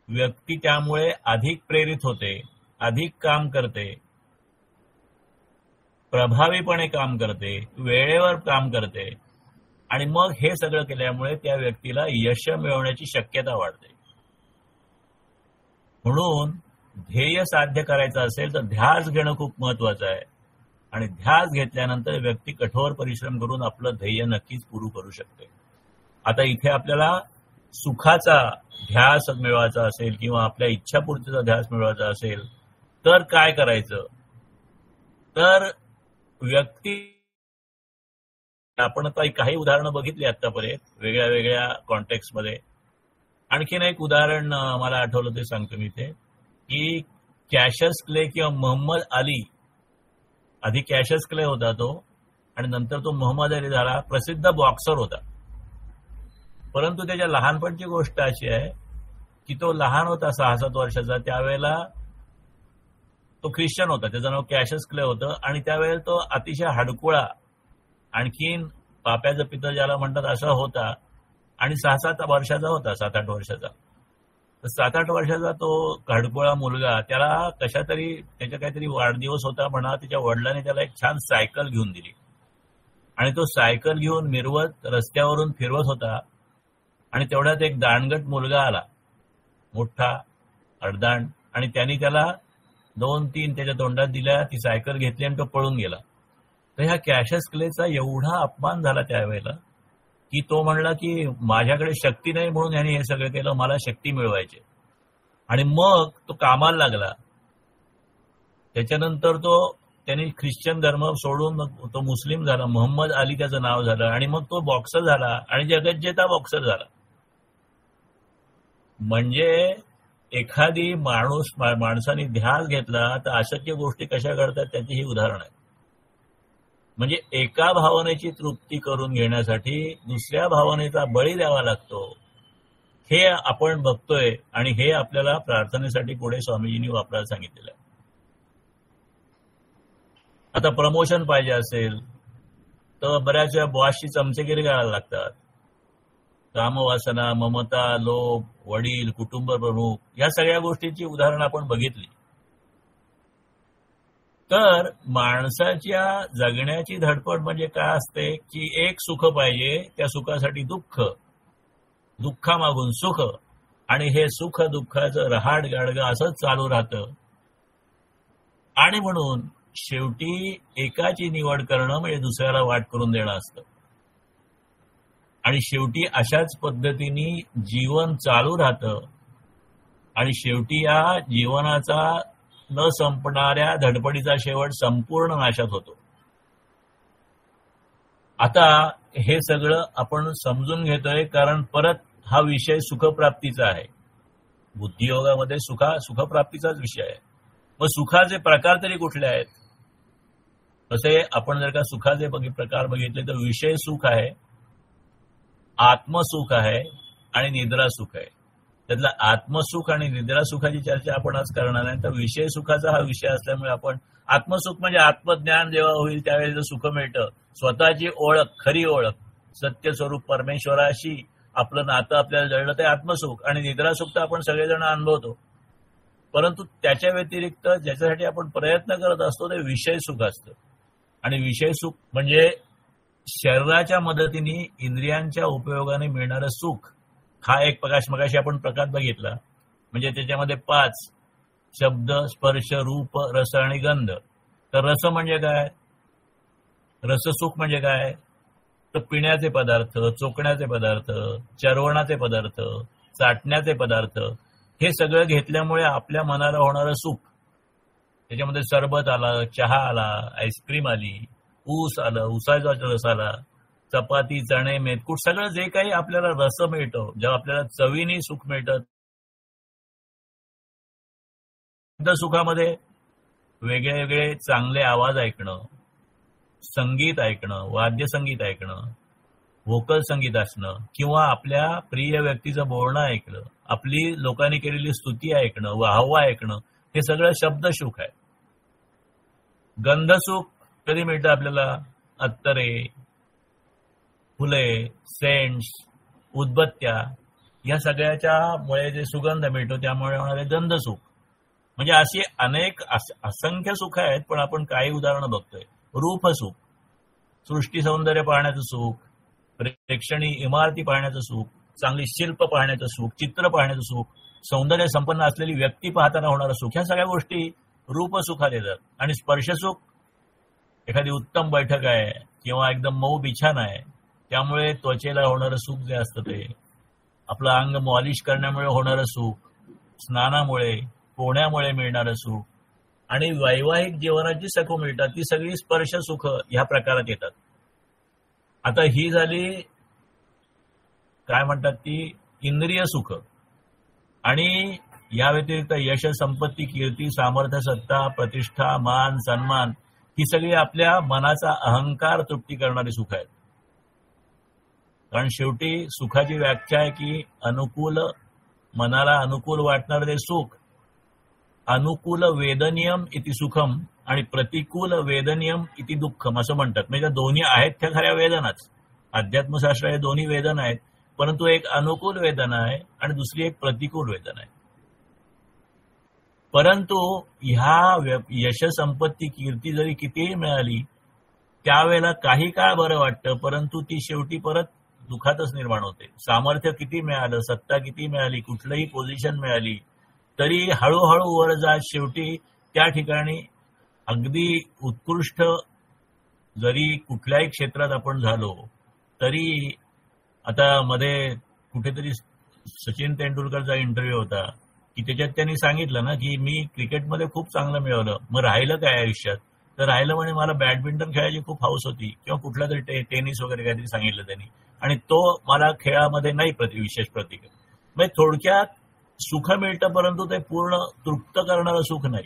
व्यक्ती त्यामुळे अधिक प्रेरित होते, अधिक काम करते, प्रभावीपणे काम करते, वेळेवर काम करते, आणि मग हे सगळं केल्यामुळे त्या व्यक्तीला यश मिळवण्याची शक्यता वाढते. म्हणून ध्येय साध्य करायचं असेल तर ध्यास घेणं खूप महत्वाचं आहे, आणि ध्यास घेतल्यानंतर व्यक्ती कठोर परिश्रम करून आपलं ध्येय नक्कीच पूर्ण करू शकते. आता इथे आपल्याला सुखाचा ध्यास मिळवायचा असेल किंवा आपल्या इच्छापूर्तीचा ध्यास मिळवायचा असेल तर काय करायचं? तर व्यक्ती, आपण काही उदाहरणं बघितली आतापर्यंत वेगळ्या वेगळ्या कॉन्टेक्स्टमध्ये. आणखीन एक उदाहरण मला आठवलं ते सांगतो मी ते, की कॅशियस क्ले किंवा मोहम्मद अली, आधी कॅशियस क्ले होता तो आणि नंतर तो मोहम्मद अली झाला, प्रसिद्ध बॉक्सर होता. परंतु त्याच्या लहानपणची गोष्ट अशी आहे की तो लहान होता 6-7 वर्षाचा, त्यावेळेला तो ख्रिश्चन होता, त्याचं नाव कॅशियस क्ले होतं, आणि त्यावेळेला तो अतिशय हडकुळा, आणखीन पाप्याचं पितं ज्याला म्हणतात असा होता, आणि 6-7 वर्षाचा होता, 7-8 वर्षाचा. तर 7-8 वर्षाचा तो हडकुळा मुलगा, त्याला कशा तरी त्याचा काहीतरी वाढदिवस होता म्हणा, त्याच्या वडिलांनी त्याला एक छान सायकल घेऊन दिली, आणि तो सायकल घेऊन मिरवत रस्त्यावरून फिरवत होता, आणि तेवढ्यात एक दांडगट मुलगा आला, मोठा अडदांड, आणि त्यांनी त्याला 2-3 त्याच्या तोंडात दिल्या, ती सायकल घेतली आणि तो पळून गेला. तर ह्या कॅशियस क्लेचा एवढा अपमान झाला त्यावेळेला की तो म्हणला की माझ्याकडे शक्ती नाही म्हणून यांनी हे सगळं केलं, मला शक्ती मिळवायची. आणि मग तो कामाला लागला. त्याच्यानंतर त्यांनी ख्रिश्चन धर्म सोडून मग तो मुस्लिम झाला, मोहम्मद अली त्याचं नाव झालं, आणि मग तो बॉक्सर झाला आणि जगज्जेता बॉक्सर झाला. म्हणजे एखादी माणसाने ध्यास घेतला तर अशक्य गोष्टी कशा घडतात त्याची ही उदाहरण आहे. म्हणजे एका भावनेची तृप्ती करून घेण्यासाठी दुसऱ्या भावनेचा बळी द्यावा लागतो, हे आपण बघतोय, आणि हे आपल्याला प्रार्थनेसाठी पुढे स्वामीजींनी वापरायला सांगितलेलं आहे. आता प्रमोशन पाहिजे असेल तर बऱ्याच वेळा बॉसची चमचेगिरी करायला लागतात. कामवासना, ममता, लोभ, वडील, कुटुंब प्रमुख, या सगळ्या गोष्टींची उदाहरणं आपण बघितली. तर माणसाच्या जगण्याची धडपड म्हणजे काय असते की एक सुख पाहिजे, त्या सुखासाठी दुःख, दुःखामागून सुख, आणि हे सुख दुःखाचं रहाड गाडगं असंच चालू राहतं. आणि म्हणून शेवटी एकाची निवड करणं म्हणजे दुसऱ्याला वाट करून देणं असतं, आणि शेवटी अशाच पद्धतीने जीवन चालू राहतं, आणि शेवटी या जीवनाचा न संपणाऱ्या धडपडीचा शेवट संपूर्ण नाशात होतो. आता हे सगळं आपण समजून घेतोय कारण परत हा विषय सुखप्राप्तीचा आहे. बुद्धियोगामध्ये सुखप्राप्तीचाच विषय आहे. मग सुखाचे प्रकार तरी कुठले आहेत? तसे आपण जर का सुखाचे प्रकार बघितले तर विषय सुख आहे, आत्मसुख आहे, आणि निद्रा सुख आहे. त्यातला आत्मसुख आणि निद्रा सुखाची चर्चा आपण आज करणार आहे. तर विषय सुखाचा हा विषय असल्यामुळे आपण आत्मसुख म्हणजे आत्मज्ञान जेव्हा होईल त्यावेळेला सुख मिळतं, स्वतःची ओळख, खरी ओळख, सत्य स्वरूप परमेश्वराशी आपलं नातं आपल्याला जळलं ते आत्मसुख. आणि निद्रा सुख तर आपण सगळेजण अनुभवतो, परंतु त्याच्या व्यतिरिक्त ज्याच्यासाठी आपण प्रयत्न करत असतो ते विषय सुख असतं. आणि विषय सुख म्हणजे शरीराच्या मदतीने इंद्रियांच्या उपयोगाने मिळणारं सुख. हा एक मगाशी आपण प्रकार बघितला, म्हणजे त्याच्यामध्ये 5 शब्द, स्पर्श, रूप, रस आणि गंध. तर रस म्हणजे काय? रससुख म्हणजे काय? तर पिण्याचे पदार्थ, चोखण्याचे पदार्थ, चरवणाचे पदार्थ, चाटण्याचे पदार्थ, हे सगळं घेतल्यामुळे आपल्या मनाला होणारं सुख. त्याच्यामध्ये सरबत आला, चहा आला, आईस्क्रीम आली, ऊस आलं, ऊसाचा रस आला, चपाती, चणे, मेथकूट, सगळं जे काही आपल्याला रस मिळतं, जेव्हा आपल्याला चवीने सुख मिळतं शब्द सुखामध्ये वेगळे वेगळे चांगले आवाज ऐकणं, संगीत ऐकणं, वाद्यसंगीत ऐकणं, व्होकल संगीत असणं, किंवा आपल्या प्रिय व्यक्तीचं बोलणं ऐकलं, आपली लोकांनी केलेली स्तुती ऐकणं, वाहवा ऐकणं, हे सगळं शब्द सुख आहे. गंधसुख कधी मिळतं आपल्याला? अत्तरे, फुले, सेंट्स, उदबत्त्या या सगळ्याच्या मुळे जे सुगंध मिळतो त्यामुळे होणारे गंधसुख. म्हणजे अशी अनेक असंख्य सुख आहेत, पण आपण काही उदाहरणं बघतोय. रूपसुख, सृष्टी सौंदर्य पाहण्याचं सुख, प्रेक्षणीय इमारती पाहण्याचं सुख, चांगली शिल्प पाहण्याचं सुख, चित्र पाहण्याचं सुख, सौंदर्य संपन्न असलेली व्यक्ती पाहताना होणारं सुख, ह्या सगळ्या गोष्टी रूपसुखात येतात. आणि स्पर्शसुख, एखादी उत्तम बैठक आहे किंवा एकदम मऊ बिछाना आहे त्यामुळे त्वचेला होणारं सुख जे असतं ते, आपलं अंग मॉलिश करण्यामुळे होणारं सुख, स्नानामुळे, पोहण्यामुळे मिळणारं सुख, आणि वैवाहिक जीवनाची सुख मिळतात ती सगळी स्पर्श सुख ह्या प्रकारात येतात. आता ही झाली काय म्हणतात ती इंद्रिय सुख. आणि या व्यतिरिक्त यश, संपत्ती, कीर्ती, सामर्थ्य, सत्ता, प्रतिष्ठा, मान, सन्मान ही सगळी आपल्या मनाचा अहंकार तृप्ती करणारी सुख आहेत. कारण शेवटी सुखाची व्याख्या आहे की अनुकूल, मनाला अनुकूल वाटणारे ते सुख, अनुकूल वेदनियम इति सुखम आणि प्रतिकूल वेदनियम इति दुःखम असं म्हणतात. म्हणजे दोन्ही आहेत त्या खऱ्या वेदनाच. अध्यात्मशास्त्र हे दोन्ही वेदना आहेत, परंतु एक अनुकूल वेदना आहे आणि दुसरी एक प्रतिकूल वेदना आहे. परंतु ह्या यश, संपत्ती, कीर्ती जरी कितीही मिळाली त्यावेळेला काही काळ बरं वाटतं, परंतु ती शेवटी परत दुःखातच निर्माण होते. सामर्थ्य किती मिळालं, सत्ता किती मिळाली, कुठलंही पोझिशन मिळाली तरी हळूहळू वर जात शेवटी त्या ठिकाणी अगदी उत्कृष्ट जरी कुठल्याही क्षेत्रात आपण झालो तरी, आता मध्ये कुठेतरी सचिन तेंडुलकरचा इंटरव्ह्यू होता की त्याच्यात त्यांनी सांगितलं ना की मी क्रिकेटमध्ये खूप चांगलं मिळवलं, मग राहिलं काय आयुष्यात? तर राहिलं म्हणे मला बॅडमिंटन खेळायची खूप हौस होती किंवा कुठला तरी टेनिस वगैरे काहीतरी सांगितलं त्यांनी, आणि तो मला खेळामध्ये नाही विशेष प्रतिक्रिया. म्हणजे थोडक्यात सुख मिळतं परंतु ते पूर्ण तृप्त करणारं सुख नाही.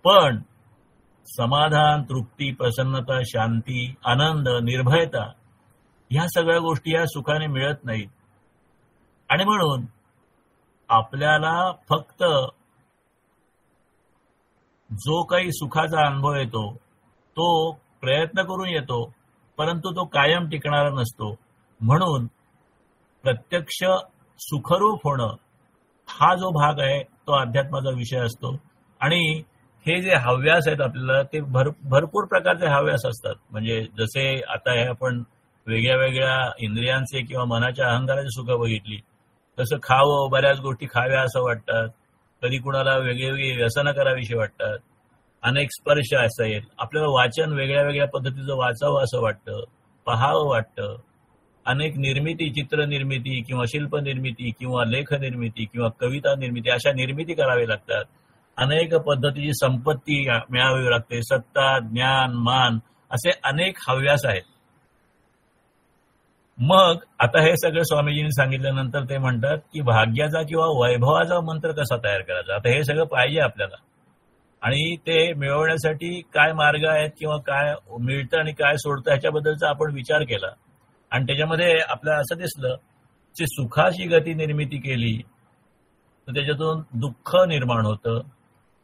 पण समाधान, तृप्ती, प्रसन्नता, शांती, आनंद, निर्भयता ह्या सगळ्या गोष्टी या सुखाने मिळत नाहीत. आणि म्हणून आपल्याला फक्त जो काही सुखाचा अनुभव येतो तो प्रयत्न करून येतो, परंतु तो कायम टिकणारा नसतो. म्हणून प्रत्यक्ष सुखरूप होणं हा जो भाग आहे तो अध्यात्माचा विषय असतो. आणि हे जे हव्यास आहेत आपल्याला ते भरपूर प्रकारचे हव्यास असतात. म्हणजे जसे आता हे आपण वेगळ्या वेगळ्या इंद्रियांचे किंवा मनाच्या अहंकाराची सुख बघितली, तसं खावं, बऱ्याच गोष्टी खाव्या असं वाटतात, कधी कुणाला वेगवेगळी व्यसनं करावीशी वाटतात, अनेक स्पर्श असेल, आपल्याला वाचन वेगळ्या वेगळ्या पद्धतीचं वाचावं असं वाटतं, पहावं वाटतं, अनेक निर्मिती, चित्र निर्मिती किंवा शिल्प निर्मिती किंवा लेख निर्मिती किंवा कविता निर्मिती अशा निर्मिती करावी लागतात, अनेक पद्धतीची संपत्ती मिळावी लागते, सत्ता, ज्ञान, मान असे अनेक हव्यास आहेत. मग आता हे सगळं स्वामीजींनी सांगितल्यानंतर ते म्हणतात की भाग्याचा किंवा वैभवाचा मंत्र कसा तयार करायचा. आता हे सगळं पाहिजे आपल्याला, आणि ते मिळवण्यासाठी काय मार्ग आहेत किंवा काय मिळतं आणि काय सोडतं ह्याच्याबद्दलचा आपण विचार केला. आणि त्याच्यामध्ये आपल्याला असं दिसलं की सुखाची गती निर्मिती केली तर त्याच्यातून दुःख निर्माण होतं,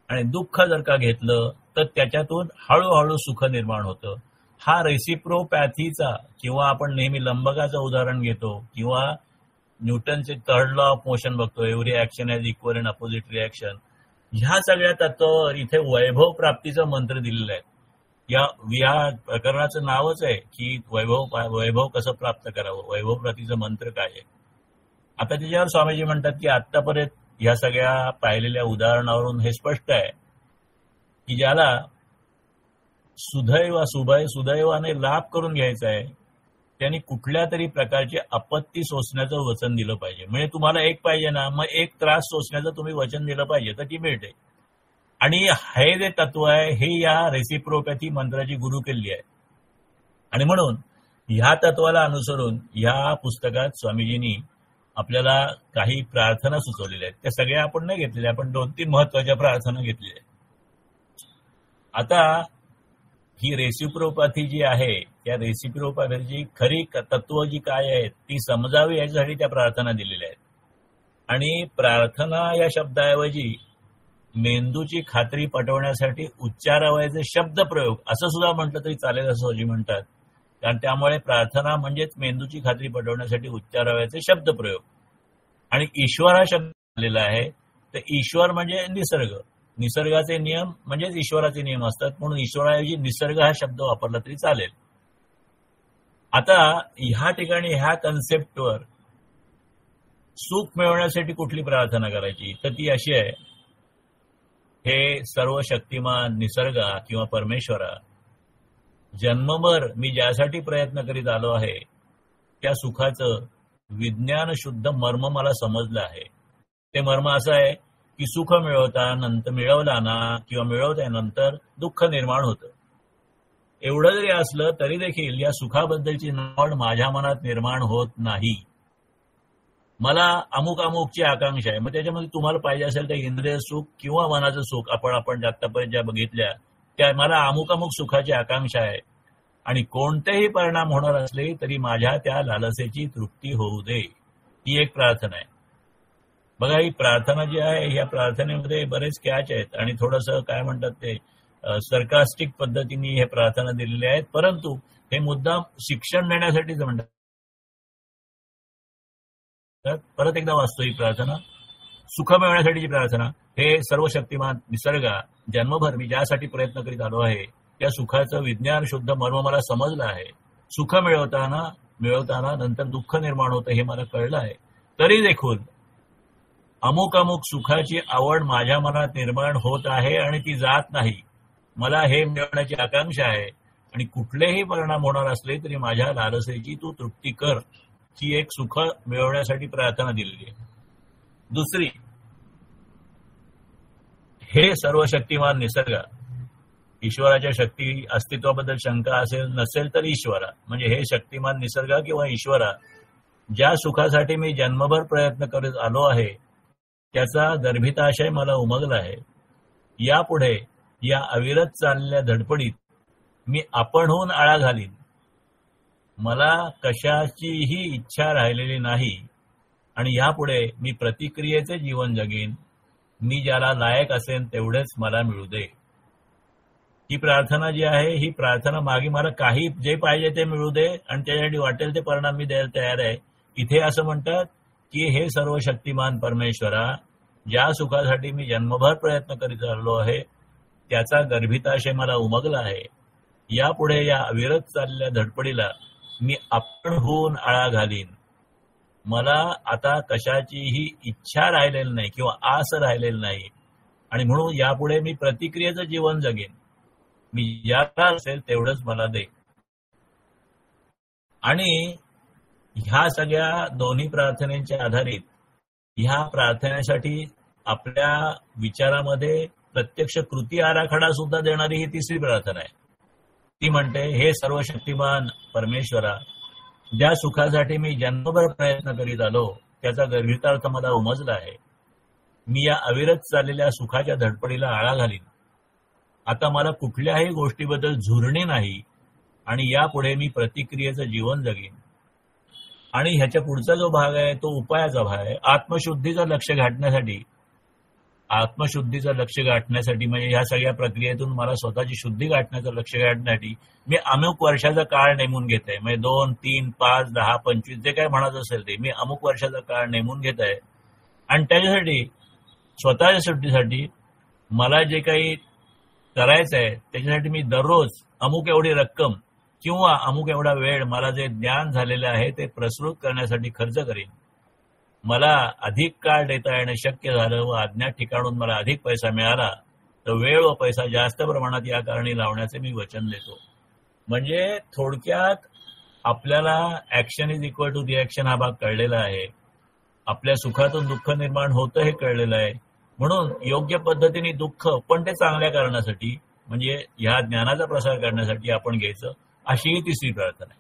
आणि दुःख जर का घेतलं तर त्याच्यातून हळूहळू सुख निर्माण होतं. हा रेसिप्रोपॅथीचा किंवा आपण नेहमी लंबकाचं उदाहरण घेतो किंवा न्यूटनचे थर्ड लॉ ऑफ मोशन बघतो, every action has equal and opposite reaction. ह्या सगळ्या तत्वावर इथे वैभव प्राप्तीचं मंत्र दिलेलं आहे. या प्रकरणाचं नावच आहे की वैभव कसं प्राप्त करावं, वैभव प्राप्तीचं मंत्र काय आहे. आता त्याच्यावर स्वामीजी म्हणतात की आतापर्यंत ह्या सगळ्या पाहिलेल्या उदाहरणावरून हे स्पष्ट आहे की ज्याला सुदैवाने लाभ करून घ्यायचा आहे त्यांनी कुठल्या तरी प्रकारचे आपत्ती सोसण्याचं वचन दिलं पाहिजे. म्हणजे तुम्हाला एक पाहिजे ना, मग एक त्रास सोसण्याचं तुम्ही वचन दिलं पाहिजे तर ती मिळते. आणि हे जे तत्व आहे हे या रेसिप्रोपॅथी मंत्राची गुरु केली आहे. आणि म्हणून ह्या तत्वाला अनुसरून या पुस्तकात स्वामीजींनी आपल्याला काही प्रार्थना सुचवलेल्या आहेत. त्या सगळ्या आपण नाही घेतलेल्या, आपण 2-3 महत्वाच्या प्रार्थना घेतलेल्या आहेत. आता ही रेसिप्रोपॅथी जी आहे, त्या रेसिप्रोपॅथीची खरी तत्व जी काय आहेत ती समजावी याच्यासाठी त्या प्रार्थना दिलेल्या आहेत. आणि प्रार्थना या शब्दाऐवजी मेंदूची खात्री पटवण्यासाठी उच्चारावयाचे शब्दप्रयोग असं सुद्धा म्हटलं तरी चालेल, असं स्वामी म्हणतात. कारण त्यामुळे प्रार्थना म्हणजेच मेंदूची खात्री पटवण्यासाठी उच्चारावयाचे शब्दप्रयोग. आणि ईश्वर हा शब्द आलेला आहे, तर ईश्वर म्हणजे निसर्ग, निसर्गाचे नियम म्हणजेच ईश्वराचे नियम असतात, म्हणून ईश्वराऐवजी निसर्ग हा शब्द वापरला तरी चालेल. आता ह्या ठिकाणी ह्या कन्सेप्टवर सुख मिळवण्यासाठी कुठली प्रार्थना करायची, तर ती अशी आहे, हे सर्व शक्तिमान निसर्गा किंवा परमेश्वरा, जन्मभर मी ज्यासाठी प्रयत्न करीत आलो आहे त्या सुखाचं विज्ञान शुद्ध मर्म मला समजलं आहे. ते मर्म असं आहे की सुख मिळवताना किंवा मिळवल्यानंतर दुःख निर्माण होतं. एवढं जरी असलं तरी देखील या सुखाबद्दलची नावड माझ्या मनात निर्माण होत नाही. मला अमुक अमुकची आकांक्षा आहे. मग त्याच्यामध्ये तुम्हाला पाहिजे असेल तर इंद्रिय सुख किंवा मनाचं सुख, आपण आतापर्यंत ज्या बघितल्या त्या, मला अमुक अमुक सुखाची आकांक्षा आहे आणि कोणतेही परिणाम होणार असले तरी माझ्या त्या लालसेची तृप्ती होऊ दे. ही एक प्रार्थना आहे. बघा, ही प्रार्थना जी आहे या प्रार्थनेमध्ये बरेच कॅच आहेत आणि थोडंसं काय म्हणतात ते सरकास्टिक पद्धतीने हे प्रार्थना दिलेले आहेत, परंतु हे मुद्दाम शिक्षण देण्यासाठीच म्हणतात. परत एकदा वाचतो ही प्रार्थना. सुख मिळवण्यासाठीची प्रार्थना. हे सर्व शक्तिमान निसर्गा, जन्मभर मी ज्यासाठी प्रयत्न करीत आलो आहे त्या सुखाचं विज्ञान शुद्ध मर्म मला समजलं आहे. सुख मिळवताना नंतर दुःख निर्माण होतं हे मला कळलं आहे. तरी देखील अमुक अमुक सुखाची आवड माझ्या मनात निर्माण होत आहे आणि ती जात नाही. मला हे मिळवण्याची आकांक्षा आहे आणि कुठलेही परिणाम होणार असले तरी माझ्या लालसेची तू तृप्ती कर. ही एक सुख मिळवण्यासाठी प्रार्थना दिलेली आहे. दुसरी, हे सर्व शक्तिमान निसर्गा, ईश्वराच्या शक्ती अस्तित्वाबद्दल शंका असेल नसेल तर ईश्वरा, म्हणजे हे शक्तिमान निसर्गा किंवा ईश्वरा, ज्या सुखासाठी मी जन्मभर प्रयत्न करत आलो आहे त्याचा गर्भिताशय मला उमगला आहे. यापुढे या अविरत चाललेल्या धडपडीत मी आपणहून आळा घालीन. मला कशाचीही इच्छा राहिलेली नाही आणि यापुढे मी प्रतिक्रियेचे जीवन जगीन. मी ज्याला लायक असेन तेवढेच मला मिळू दे. ही प्रार्थना जी आहे, ही प्रार्थना मागे मला काही जे पाहिजे ते मिळू दे आणि त्याच्यासाठी वाटेल ते परिणाम मी द्यायला तयार आहे. इथे असं म्हणतात की हे सर्व शक्तिमान परमेश्वरा, ज्या सुखासाठी मी जन्मभर प्रयत्न करीत आलो आहे त्याचा गर्भिताशय मला उमगला आहे. यापुढे या अविरत चाललेल्या धडपडीला मी आपण होऊन आळा घालीन. मला आता कशाचीही इच्छा राहिलेली नाही किंवा आस राहिलेली नाही आणि म्हणून यापुढे मी प्रतिक्रियेचं जीवन जगेन. मी ज्याला असेल तेवढंच मला दे. आणि ह्या सगळ्या दोन्ही प्रार्थनेच्या आधारित ह्या प्रार्थनेसाठी आपल्या विचारामध्ये प्रत्यक्ष कृती आराखडा सुद्धा देणारी ही तिसरी प्रार्थना आहे. ती म्हणते, हे सर्व शक्तिमान परमेश्वरा, ज्या सुखासाठी मी जन्मभर प्रयत्न करीत आलो त्याचा गर्भितार्थ मला उमजला आहे. मी या अविरत चाललेल्या सुखाच्या धडपडीला आळा घालीन. आता मला कुठल्याही गोष्टीबद्दल झुरणी नाही आणि यापुढे मी प्रतिक्रियेचं जीवन जगेन. आणि ह्याच्या पुढचा जो भाग आहे तो उपायाचा भाग आहे. आत्मशुद्धीचं लक्ष गाठण्यासाठी म्हणजे ह्या सगळ्या प्रक्रियेतून मला स्वतःची शुद्धी गाठण्याचं लक्ष गाठण्यासाठी मी अमुक वर्षाचा काळ नेमून घेत आहे. म्हणजे 2, 3, 5, 10, 25 जे काय म्हणत असेल ते मी अमुक वर्षाचा काळ नेमून घेत आहे. आणि त्याच्यासाठी स्वतःच्या शुद्धीसाठी मला जे काही करायचं आहे त्याच्यासाठी मी दररोज अमुक एवढी रक्कम किंवा अमुक एवढा वेळ मला जे ज्ञान झालेलं आहे ते प्रसृत करण्यासाठी खर्च करीन. मला अधिक काळ देता येणं शक्य झालं व अज्ञात ठिकाणून मला अधिक पैसा मिळाला तर वेळ व पैसा जास्त प्रमाणात या कारणी लावण्याचे मी वचन देतो. म्हणजे थोडक्यात आपल्याला action is equal to reaction हा भाग कळलेला आहे. आपल्या सुखातून दुःख निर्माण होतं हे कळलेलं आहे. म्हणून योग्य पद्धतीने दुःख पण ते चांगल्या कारणासाठी म्हणजे ह्या ज्ञानाचा प्रसार करण्यासाठी आपण घ्यायचं, अशी ही तिसरी प्रार्थना आहे.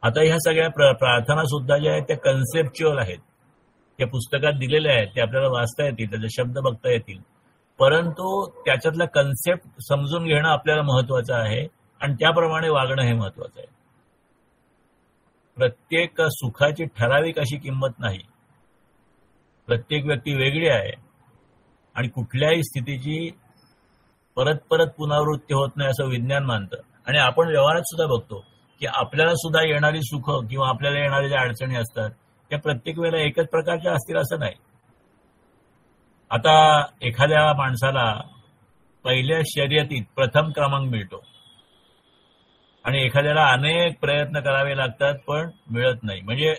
आता ह्या सगळ्या प्रार्थना सुद्धा ज्या आहेत त्या कन्सेप्च्युअल आहेत, त्या पुस्तकात दिलेल्या आहेत, ते आपल्याला वाचता येतील, त्याचे शब्द बघता येतील, परंतु त्याच्यातला कन्सेप्ट समजून घेणं आपल्याला महत्वाचं आहे आणि त्याप्रमाणे वागणं हे महत्वाचं आहे. प्रत्येक सुखाची ठराविक अशी किंमत नाही. प्रत्येक व्यक्ती वेगळी आहे आणि कुठल्याही स्थितीची परत परत पुनरावृत्ती होत नाही असं विज्ञान मानतं. आणि आपण व्यवहारात सुद्धा बघतो की आपल्याला सुद्धा येणारी सुख किंवा आपल्याला येणाऱ्या ज्या अडचणी असतात त्या प्रत्येक वेळेला एकच प्रकारच्या असतील असं नाही. आता एखाद्या माणसाला पहिल्या शर्यतीत प्रथम क्रमांक मिळतो आणि एखाद्याला अनेक प्रयत्न करावे लागतात पण मिळत नाही. म्हणजे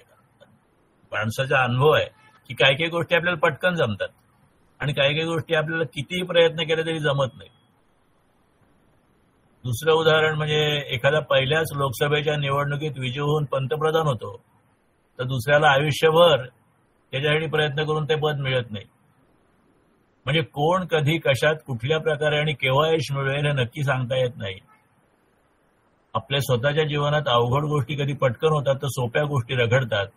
माणसाचा अनुभव आहे की काही काही गोष्टी आपल्याला पटकन जमतात आणि काही काही गोष्टी आपल्याला कितीही प्रयत्न केले तरी जमत नाही. दुसरं उदाहरण म्हणजे एखादा पहिल्याच लोकसभेच्या निवडणुकीत विजय होऊन पंतप्रधान होतो, तर दुसऱ्याला आयुष्यभर त्याच्यासाठी प्रयत्न करून ते पद मिळत नाही. म्हणजे कोण कधी कशात कुठल्या प्रकारे आणि केव्हा यश मिळवेल हे नक्की सांगता येत नाही. आपल्या स्वतःच्या जीवनात अवघड गोष्टी कधी पटकन होतात तर सोप्या गोष्टी रखडतात.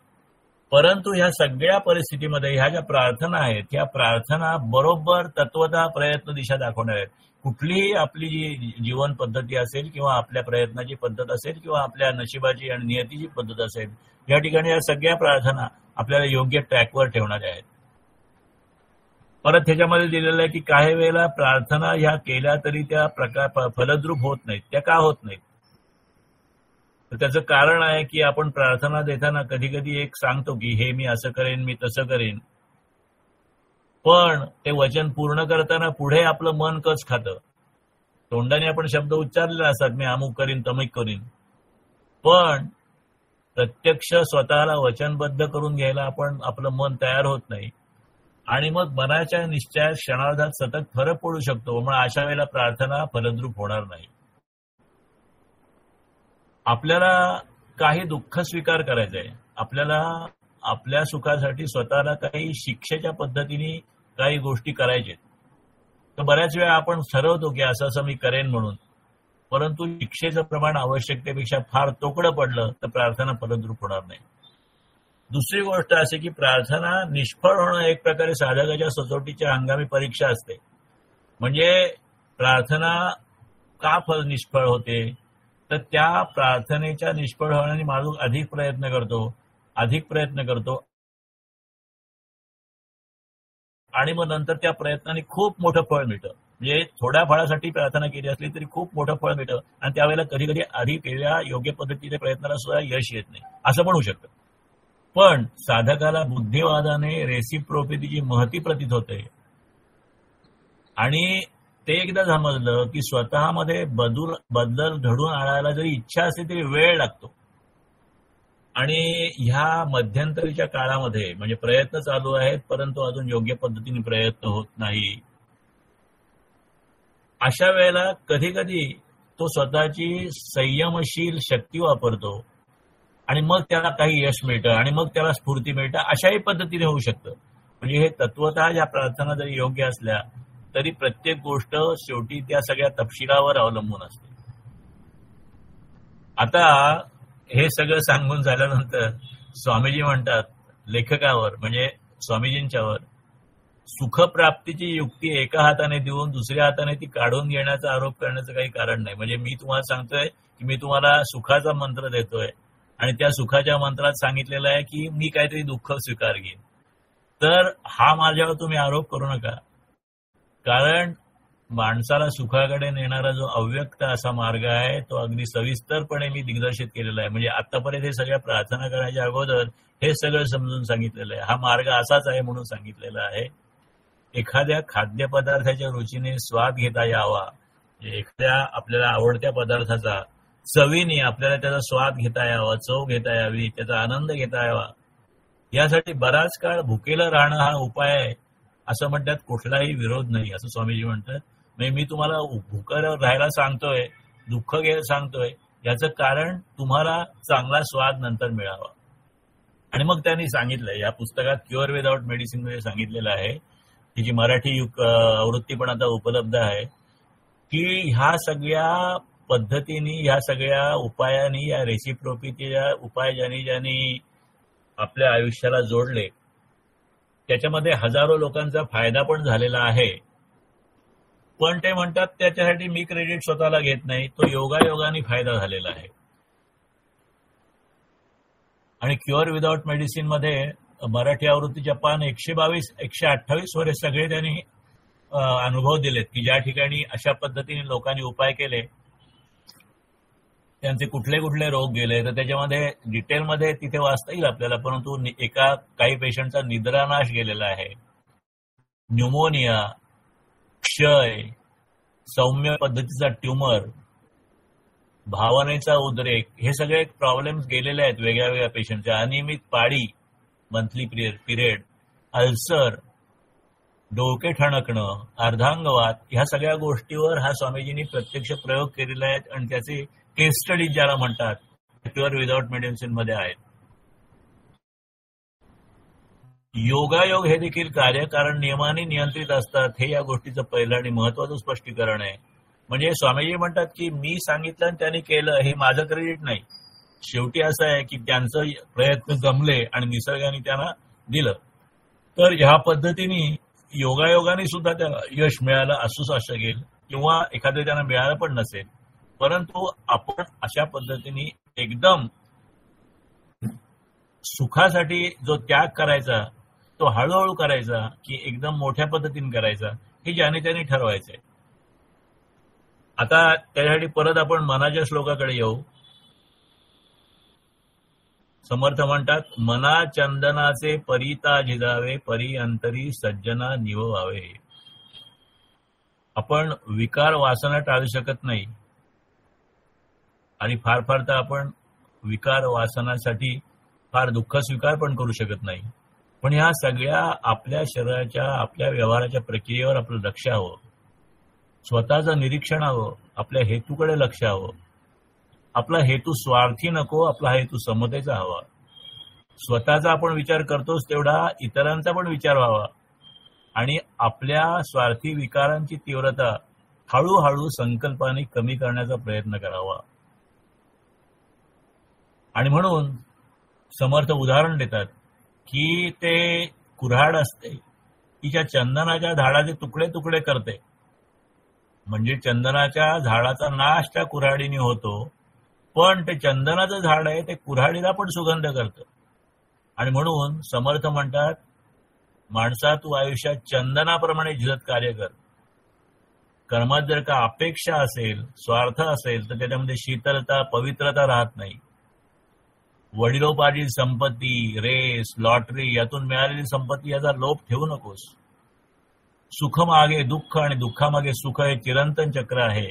परंतु ह्या सगळ्या परिस्थितीमध्ये ह्या ज्या प्रार्थना आहेत ह्या प्रार्थना बरोबर तत्वतः प्रयत्न दिशा दाखवणार आहेत. कुठलीही आपली जी जीवन पद्धती असेल किंवा आपल्या प्रयत्नाची पद्धत असेल किंवा आपल्या नशिबाची आणि नियतीची पद्धत असेल, या ठिकाणी या सगळ्या प्रार्थना आपल्याला योग्य ट्रॅकवर ठेवणाऱ्या आहेत. परत ह्याच्यामध्ये दिलेलं आहे की काही वेळेला प्रार्थना ह्या केल्या तरी त्या फलद्रूप होत नाहीत. त्या का होत नाहीत? तर त्याचं कारण आहे की आपण प्रार्थना देताना कधी कधी एक सांगतो की हे मी असं करेन, मी तसं करेन, पण ते वचन पूर्ण करताना पुढे आपलं मन कच खातं. तोंडाने आपण शब्द उच्चारलेले असतात, मी अमुक करीन तमुक करीन, पण प्रत्यक्ष स्वतःला वचनबद्ध करून घ्यायला आपण आपलं मन तयार होत नाही आणि मग मनाच्या निश्चयात क्षणार्धात सतत फरक पडू शकतो. मग अशा वेळेला प्रार्थना फलद्रूप होणार नाही. आपल्याला काही दुःख स्वीकार करायचं आहे, आपल्याला आपल्या सुखासाठी स्वतःला काही शिक्षेच्या पद्धतीने काही गोष्टी करायच्या. तर बऱ्याच वेळा आपण ठरवतो की असं असं मी करेन म्हणून, परंतु शिक्षेचं प्रमाण आवश्यकतेपेक्षा फार तोकडं पडलं तर प्रार्थना फलद्रूप होणार नाही. दुसरी गोष्ट अशी की प्रार्थना निष्फळ होणं एक प्रकारे साधकाच्या सचोटीच्या हंगामी परीक्षा असते. म्हणजे प्रार्थना का निष्फळ होते, तर त्या प्रार्थनेच्या निष्फळ होण्याने माणूस अधिक प्रयत्न करतो आणि मग नंतर त्या प्रयत्नाने खूप मोठं फळ मिळतं. म्हणजे थोड्या फळासाठी प्रार्थना केली असली तरी खूप मोठं फळ मिळतं आणि त्यावेळेला कधी कधी आधी केलेल्या योग्य पद्धतीच्या प्रयत्नाला सुद्धा यश येत नाही असं पण होऊ शकतं. पण साधकाला बुद्धिवादाने रेसिप्रोसिटीची महती प्रतीत होते आणि ते एकदा समजलं की स्वतःमध्ये बदल घडून आणायला जरी इच्छा असली तरी वेळ लागतो. आणि ह्या मध्यंतरीच्या काळामध्ये म्हणजे प्रयत्न चालू आहेत परंतु अजून योग्य पद्धतीने प्रयत्न होत नाही. अशा वेळेला कधी कधी तो स्वतःची संयमशील शक्ती वापरतो आणि मग त्याला काही यश मिळतं आणि मग त्याला स्फूर्ती मिळतं. अशाही पद्धतीने होऊ शकतं. म्हणजे हे तत्वतः या प्रार्थना जरी योग्य असल्या तरी प्रत्येक गोष्ट शेवटी त्या सगळ्या तपशिलावर अवलंबून असते. आता हे सगळं सांगून झाल्यानंतर स्वामीजी म्हणतात लेखकावर म्हणजे स्वामीजींच्यावर, सुखप्राप्तीची युक्ती एका हाताने देऊन दुसऱ्या हाताने ती काढून घेण्याचा आरोप करण्याचं काही कारण नाही. म्हणजे मी तुम्हाला सांगतोय की मी तुम्हाला सुखाचा मंत्र देतोय आणि त्या सुखाच्या मंत्रात सांगितलेलं आहे की मी काहीतरी दुःख स्वीकार घेईन, तर हा माझ्यावर तुम्ही आरोप करू नका. कारण माणसाला सुखाकडे नेणारा जो अव्यक्त असा मार्ग आहे तो अगदी सविस्तरपणे मी दिग्दर्शित केलेला आहे. म्हणजे आतापर्यंत हे सगळ्या प्रार्थना करण्याच्या अगोदर हे सगळं समजून सांगितलेलं आहे. हा मार्ग असाच आहे म्हणून सांगितलेला आहे. एखाद्या खाद्यपदार्थाच्या रुचीने स्वाद घेता यावा, एखाद्या आपल्याला आवडत्या पदार्थाचा चवीने आपल्याला त्याचा स्वाद घेता यावा, चव घेता यावी, त्याचा आनंद घेता यावा, यासाठी बराच काळ भुकेलं राहणं हा उपाय आहे असं म्हणतात. कुठलाही विरोध नाही असं स्वामीजी म्हणतात. म्हणजे मी तुम्हाला भुकेलं राहायला सांगतोय, दुःख घ्यायला सांगतोय, याचं कारण तुम्हाला चांगला स्वाद नंतर मिळावा. आणि मग त्यांनी सांगितलंय या पुस्तकात क्युअर विदाउट मेडिसिन मध्ये सांगितलेलं आहे, तिची मराठी आवृत्ती पण आता उपलब्ध आहे, की ह्या सगळ्या पद्धतीने, ह्या सगळ्या उपायांनी, या रेसिप्रोसिटीच्या उपाय ज्यांनी आपल्या आयुष्याला जोडले, त्याच्यामध्ये हजारो लोकांचा फायदा पण झालेला आहे. पण ते म्हणतात त्याच्यासाठी मी क्रेडिट स्वतःला घेत नाही, तो योगायोगाने फायदा झालेला आहे. आणि क्युअर विदाउट मेडिसिन मध्ये मराठी आवृत्तीच्या पान 122, 128 वर सगळे त्यांनी अनुभव दिलेत की ज्या ठिकाणी अशा पद्धतीने लोकांनी उपाय केले, त्यांचे कुठले कुठले रोग गेले, तर त्याच्यामध्ये डिटेलमध्ये तिथे वाचता येईल आपल्याला. परंतु काही पेशंटचा निद्रानाश गेलेला आहे, न्यूमोनिया, क्षय, सौम्य पद्धतीचा ट्यूमर, भावनेचा उद्रेक, हे सगळे प्रॉब्लेम्स गेलेले आहेत वेगळ्या वेगळ्या पेशंटच्या. अनियमित पाळी, मंथली पिरियड, अल्सर, डोके ठणकणं, अर्धांगवात, ह्या सगळ्या गोष्टीवर हा स्वामीजींनी प्रत्यक्ष प्रयोग केलेले आहेत आणि त्याचे केस स्टडीज ज्याला म्हणतात प्युअर विदाउट मेडिसिन मध्ये आहेत. योगायोग हे देखील कार्यकारण नियमाने नियंत्रित असतात, हे या गोष्टीचं पहिलं आणि महत्वाचं स्पष्टीकरण आहे. म्हणजे स्वामीजी म्हणतात की मी सांगितलं आणि त्यांनी केलं हे माझं क्रेडिट नाही. शेवटी असं आहे की त्यांचं प्रयत्न जमले आणि निसर्गाने त्यांना दिलं. तर ह्या पद्धतीने योगायोगाने सुद्धा त्याला यश मिळालं असू शकेल किंवा एखादं त्यांना मिळालं पण नसेल. परंतु आपण अशा पद्धतीने एकदम सुखासाठी जो त्याग करायचा तो हळूहळू करायचा की एकदम मोठ्या पद्धतीने करायचा, हे ज्याने त्याने ठरवायचंय. आता त्यासाठी परत आपण मनाच्या श्लोकाकडे येऊ. समर्थ म्हणतात, मना चंदनाचे परिता झिजावे, परी अंतरी सज्जना निववावे. आपण विकार वासना टाळू शकत नाही आणि फार फार तर आपण विकार वासनासाठी फार दुःख स्वीकार पण करू शकत नाही. पण ह्या सगळ्या आपल्या शरीराच्या, आपल्या व्यवहाराच्या प्रक्रियेवर आपलं लक्ष हवं, स्वतःचं निरीक्षण हवं, आपल्या हेतूकडे लक्ष हवं. आपला हेतू स्वार्थी नको, आपला हेतू समतेचा हवा. स्वतःचा आपण विचार करतोच तेवढा इतरांचा पण विचार व्हावा आणि आपल्या स्वार्थी विकारांची तीव्रता हळूहळू संकल्पाने कमी करण्याचा प्रयत्न करावा. आणि म्हणून समर्थ उदाहरण देतात की ते कुऱ्हाड असते, तिच्या चंदनाच्या झाडाचे तुकडे तुकडे करते. म्हणजे चंदनाच्या झाडाचा नाश त्या कुऱ्हाडीने होतो, पण ते चंदनाचं झाड आहे ते कुऱ्हाडीला पण सुगंध करतं. आणि म्हणून समर्थ म्हणतात, माणसा तू आयुष्यात चंदनाप्रमाणे झिजत कार्य कर. कर्मात जर का अपेक्षा असेल, स्वार्थ असेल, तर त्याच्यामध्ये शीतलता, पवित्रता राहत नाही. वडिलोपार्जित संपत्ती, रेस, लॉटरी यातून मिळालेली संपत्ती याचा लोभ ठेवू नकोस. सुख मागे दुःख आणि दुःखामागे सुख हे चिरंतन चक्र आहे.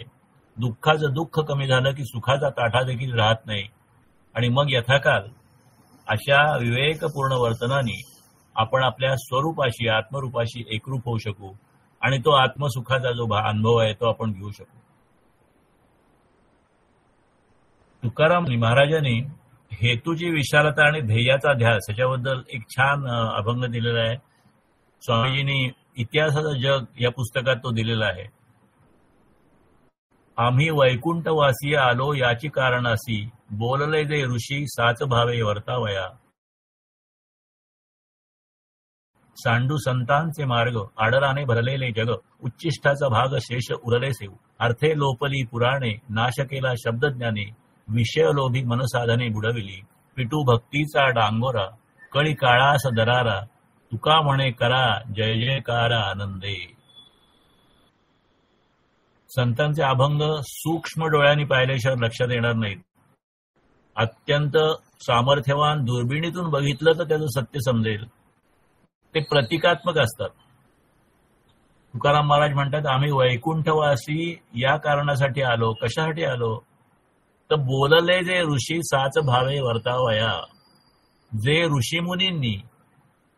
दुःखाचं दुःख कमी झालं की सुखाचा ताठा देखील राहत नाही. आणि मग यथाकाल अशा विवेकपूर्ण वर्तनाने आपण आपल्या स्वरूपाशी, आत्मरूपाशी एकरूप होऊ शकू आणि तो आत्मसुखाचा जो अनुभव आहे तो आपण घेऊ शकू. तुकाराम महाराजांनी हेतूची विशालता आणि ध्येयाचा ध्यास याच्याबद्दल एक छान अभंग दिलेला आहे. स्वामीजींनी इतिहासाचं जग या पुस्तकात तो दिलेला आहे. आम्ही वैकुंठवासी आलो याची कारणासी, बोलले जे ऋषी साच भावे वर्तावया. सांडू संतांचे मार्ग, आडराने भरलेले जग, उच्चिष्टाचा भाग शेष उरले सेव. अर्थे लोपली पुराणे, नाश केला शब्दज्ञाने, विषय लोभी मनसाधने बुडविली. पिटू भक्तीचा डांगोरा, कळी काळास दरारा, तुका म्हणे करा जय जयकारा आनंदे. संतांचे अभंग सूक्ष्म डोळ्यांनी पाहिल्याशिवाय लक्षात येणार नाहीत. अत्यंत सामर्थ्यवान दुर्बिणीतून बघितलं तर त्याचं सत्य समजेल. ते प्रतिकात्मक असतात. तुकाराम महाराज म्हणतात, आम्ही वैकुंठवासी या कारणासाठी आलो. कशासाठी आलो? तर बोलले जे ऋषी साच भावे वर्तावया. जे ऋषीमुनींनी,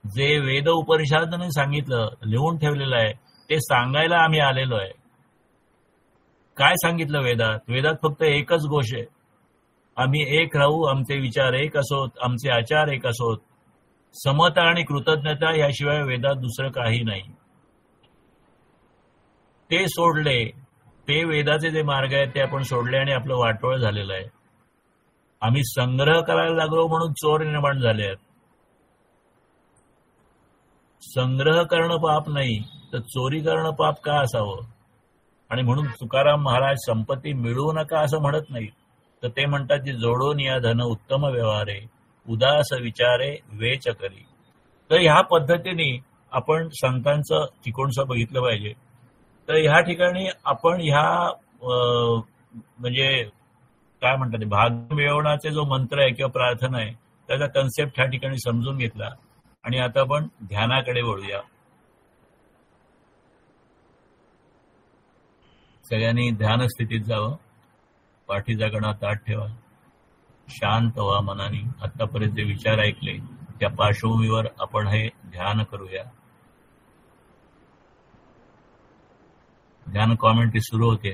जे वेद उपनिषदांनी सांगितलं, लिहून ठेवलेलं आहे, ते सांगायला आम्ही आलेलो आहे. काय सांगितलं वेदात? वेदात फक्त एकच गोष्ट आहे, आम्ही एक राहू, आमचे विचार एक असोत, आमचे आचार एक असोत. समता आणि कृतज्ञता याशिवाय वेदात दुसरं काही नाही. ते सोडले, ते वेदाचे जे मार्ग आहेत ते आपण सोडले आणि आपलं वाटोळ झालेलं आहे. आम्ही संग्रह करायला लागलो म्हणून चोर निर्माण झाले आहेत. संग्रह करणं पाप नाही तर चोरी करणं पाप का असावं? आणि म्हणून तुकाराम महाराज संपत्ती मिळवू नका असं म्हणत नाहीत, तर ते म्हणतात की जोडून या धन उत्तम व्यवहारे, उदास विचारे वेच करी. तर ह्या पद्धतीने आपण संतांचं चिकोणचं बघितलं पाहिजे. तर ह्या ठिकाणी आपण ह्या म्हणजे काय म्हणतात भाग्य मिळवण्याचे जो मंत्र आहे किंवा प्रार्थना आहे त्याचा कन्सेप्ट ह्या ठिकाणी समजून घेतला. आणि आता आपण ध्यानाकडे वळूया. सगळ्यांनी ध्यान स्थितीत जावं, पाठीचा कणा ताठ ठेवा, शांत व्हा मनाने. आतापर्यंत जे विचार ऐकले त्या पार्श्वभूमीवर आपण हे ध्यान करूया. ध्यान कॉमेंट्री सुरू होते.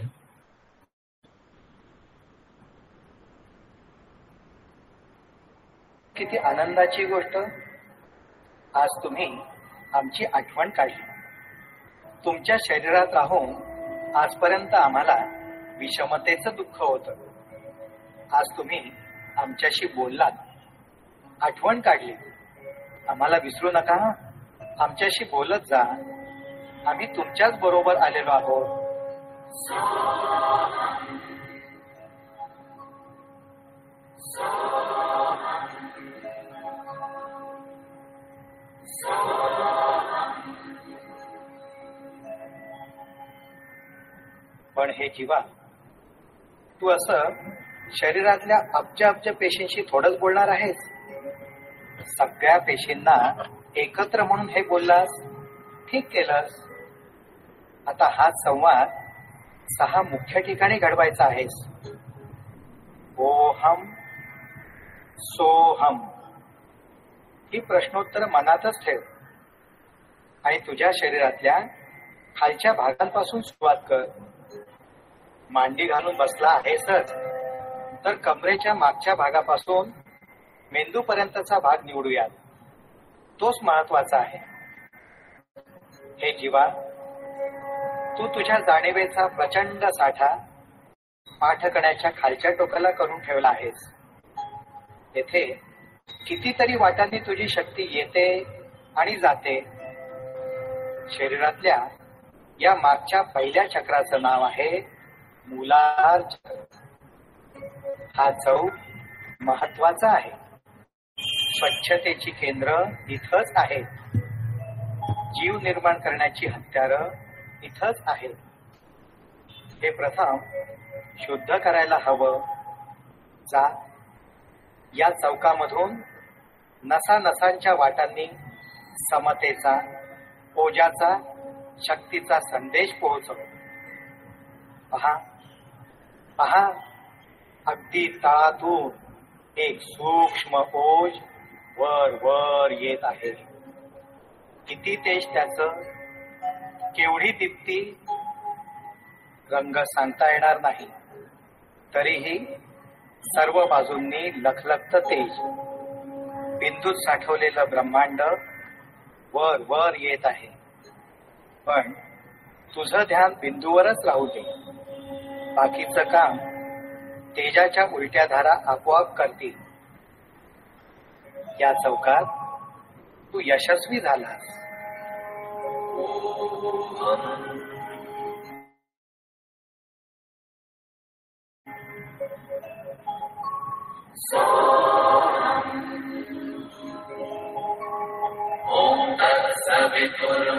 किती आनंदाची गोष्ट, आज तुम्ही आमची आठवण काढली. तुमच्या शरीरात राहून आजपर्यंत आम्हाला विषमतेचं दुःख होतं. आज तुम्ही आमच्याशी बोललात, आठवण काढली. आम्हाला विसरू नका, आमच्याशी बोलत जा. आम्ही तुमच्याच बरोबर आलेलो आहोत. पण हे जीवा, तू असं शरीरातल्या अब्ज पेशींशी थोडंच बोलणार आहेस? सगळ्या पेशींना एकत्र म्हणून हे बोललास, ठीक केलंस. आता हा संवाद 6 मुख्य ठिकाणी घडवायचा आहेस. ओहम सोहम ही प्रश्नोत्तर मनातच ठेव आणि तुझ्या शरीरातल्या खालच्या भागांपासून सुरुवात कर. मांडी घालून बसला आहेसच तर कमरेच्या मागच्या भागापासून मेंदूपर्यंतचा भाग निवडूयात. तोच महत्वाचा आहे. हे जीवा, तू तुझ्या जाणीवेचा प्रचंड साठा पाठकण्याच्या खालच्या टोकाला करून ठेवला आहेस. येथे कितीतरी वाटांनी तुझी शक्ती येते आणि जाते. शरीरातल्या या मागच्या पहिल्या चक्राचं नाव आहे मूलाधार चक्र. हा चौक महत्वाचा आहे. स्वच्छतेची केंद्र इथंच आहे. जीव निर्माण करण्याची हत्यारं इथंच आहे. हे प्रथम शुद्ध करायला हवं. जा, या चौकामधून नसानसांच्या वाटांनी समतेचा, ओजाचा, शक्तीचा संदेश पोहोचव. पहा पहा, अगदी तळातून एक सूक्ष्म ओज वर वर येत आहे. किती तेज त्याचं, केवढी दीप्ती, रंग सांगता येणार नाही. तरीही सर्व बाजूंनी लखलखत तेज, बिंदूत साठवलेलं ब्रह्मांड वर वर येत आहे. पण तुझं ध्यान बिंदूवरच राहू दे. बाकीचं काम तेजाच्या उलट्या धारा आपोआप करतील. या चौकात तू यशस्वी झालास. ओम तत्सवितुर्वरेण्यं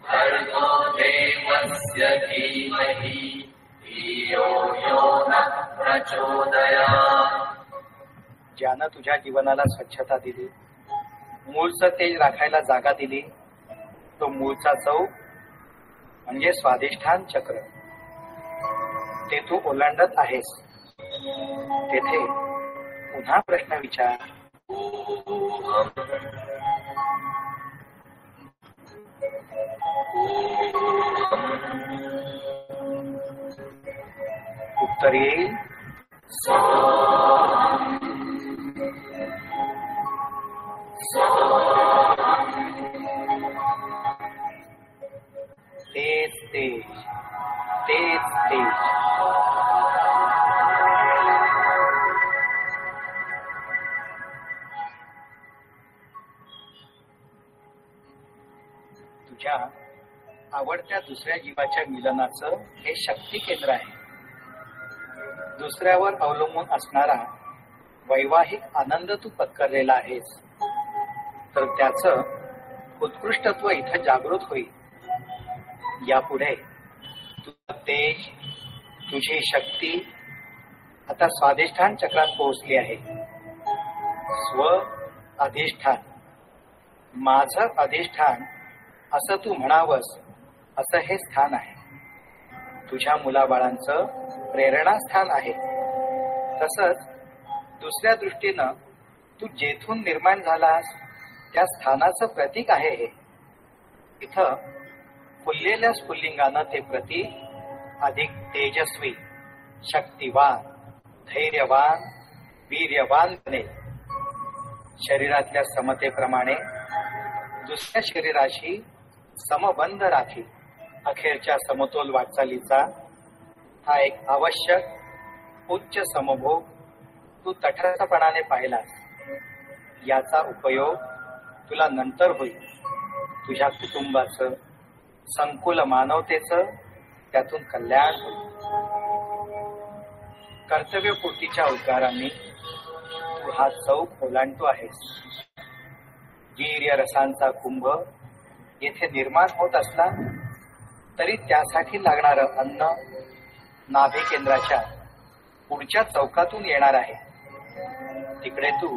भर्गो देवस्य धीमहि धियो यो नः प्रचोदयात्. ज्यानं तुझ्या जीवनाला स्वच्छता दिली, मूळचं तेज राखायला जागा दिली, तो मूळचा चौक म्हणजे स्वाधिष्ठान चक्र. ते तू ओलांडत आहेस. तेथे पुन्हा प्रश्न विचार. उत्तर येईल तेच तेज, तुझ्या आवडत्या दुसऱ्या जीवाच्या मिलनाचं हे शक्ती केंद्र आहे. दुसऱ्यावर अवलंबून असणारा वैवाहिक आनंद तू पत्करलेला आहेस, तर त्याचं उत्कृष्टत्व इथं जागृत होईल. यापुढे तुझं तेज, तुझी शक्ती आता स्वाधिष्ठान चक्रात पोहोचली आहे. स्व अधिष्ठान, माझं अधिष्ठान असं तू म्हणावंस असं हे स्थान आहे. तुझ्या मुलाबाळांचं प्रेरणास्थान आहे. तसंच दुसऱ्या दृष्टीनं तू जेथून निर्माण झालास त्या स्थानाचं प्रतीक आहे हे. इथं फुललेल्या स्फुल्लिंगानं ते प्रतीक अधिक तेजस्वी, शक्तिवान, धैर्यवान, वीर्यवान बनेल. शरीरातल्या समतेप्रमाणे दुसऱ्या शरीराशी समबंध राखी अखेरच्या समतोल वाटचालीचा हा एक आवश्यक उच्च समभोग तू तटस्थपणाने पाहिलास. याचा उपयोग तुला नंतर होईल. तुझ्या कुटुंबाचं, संकुल मानवतेचं त्यातून कल्याण होईल. कर्तव्यपूर्तीच्या उद्गारांनी तू हा चौक ओलांडतो आहेस. वीर्य रसांचा कुंभ येथे निर्माण होत असला तरी त्यासाठी लागणारं अन्न नाभी केंद्राच्या पुढच्या चौकातून येणार आहे. तिकडे तू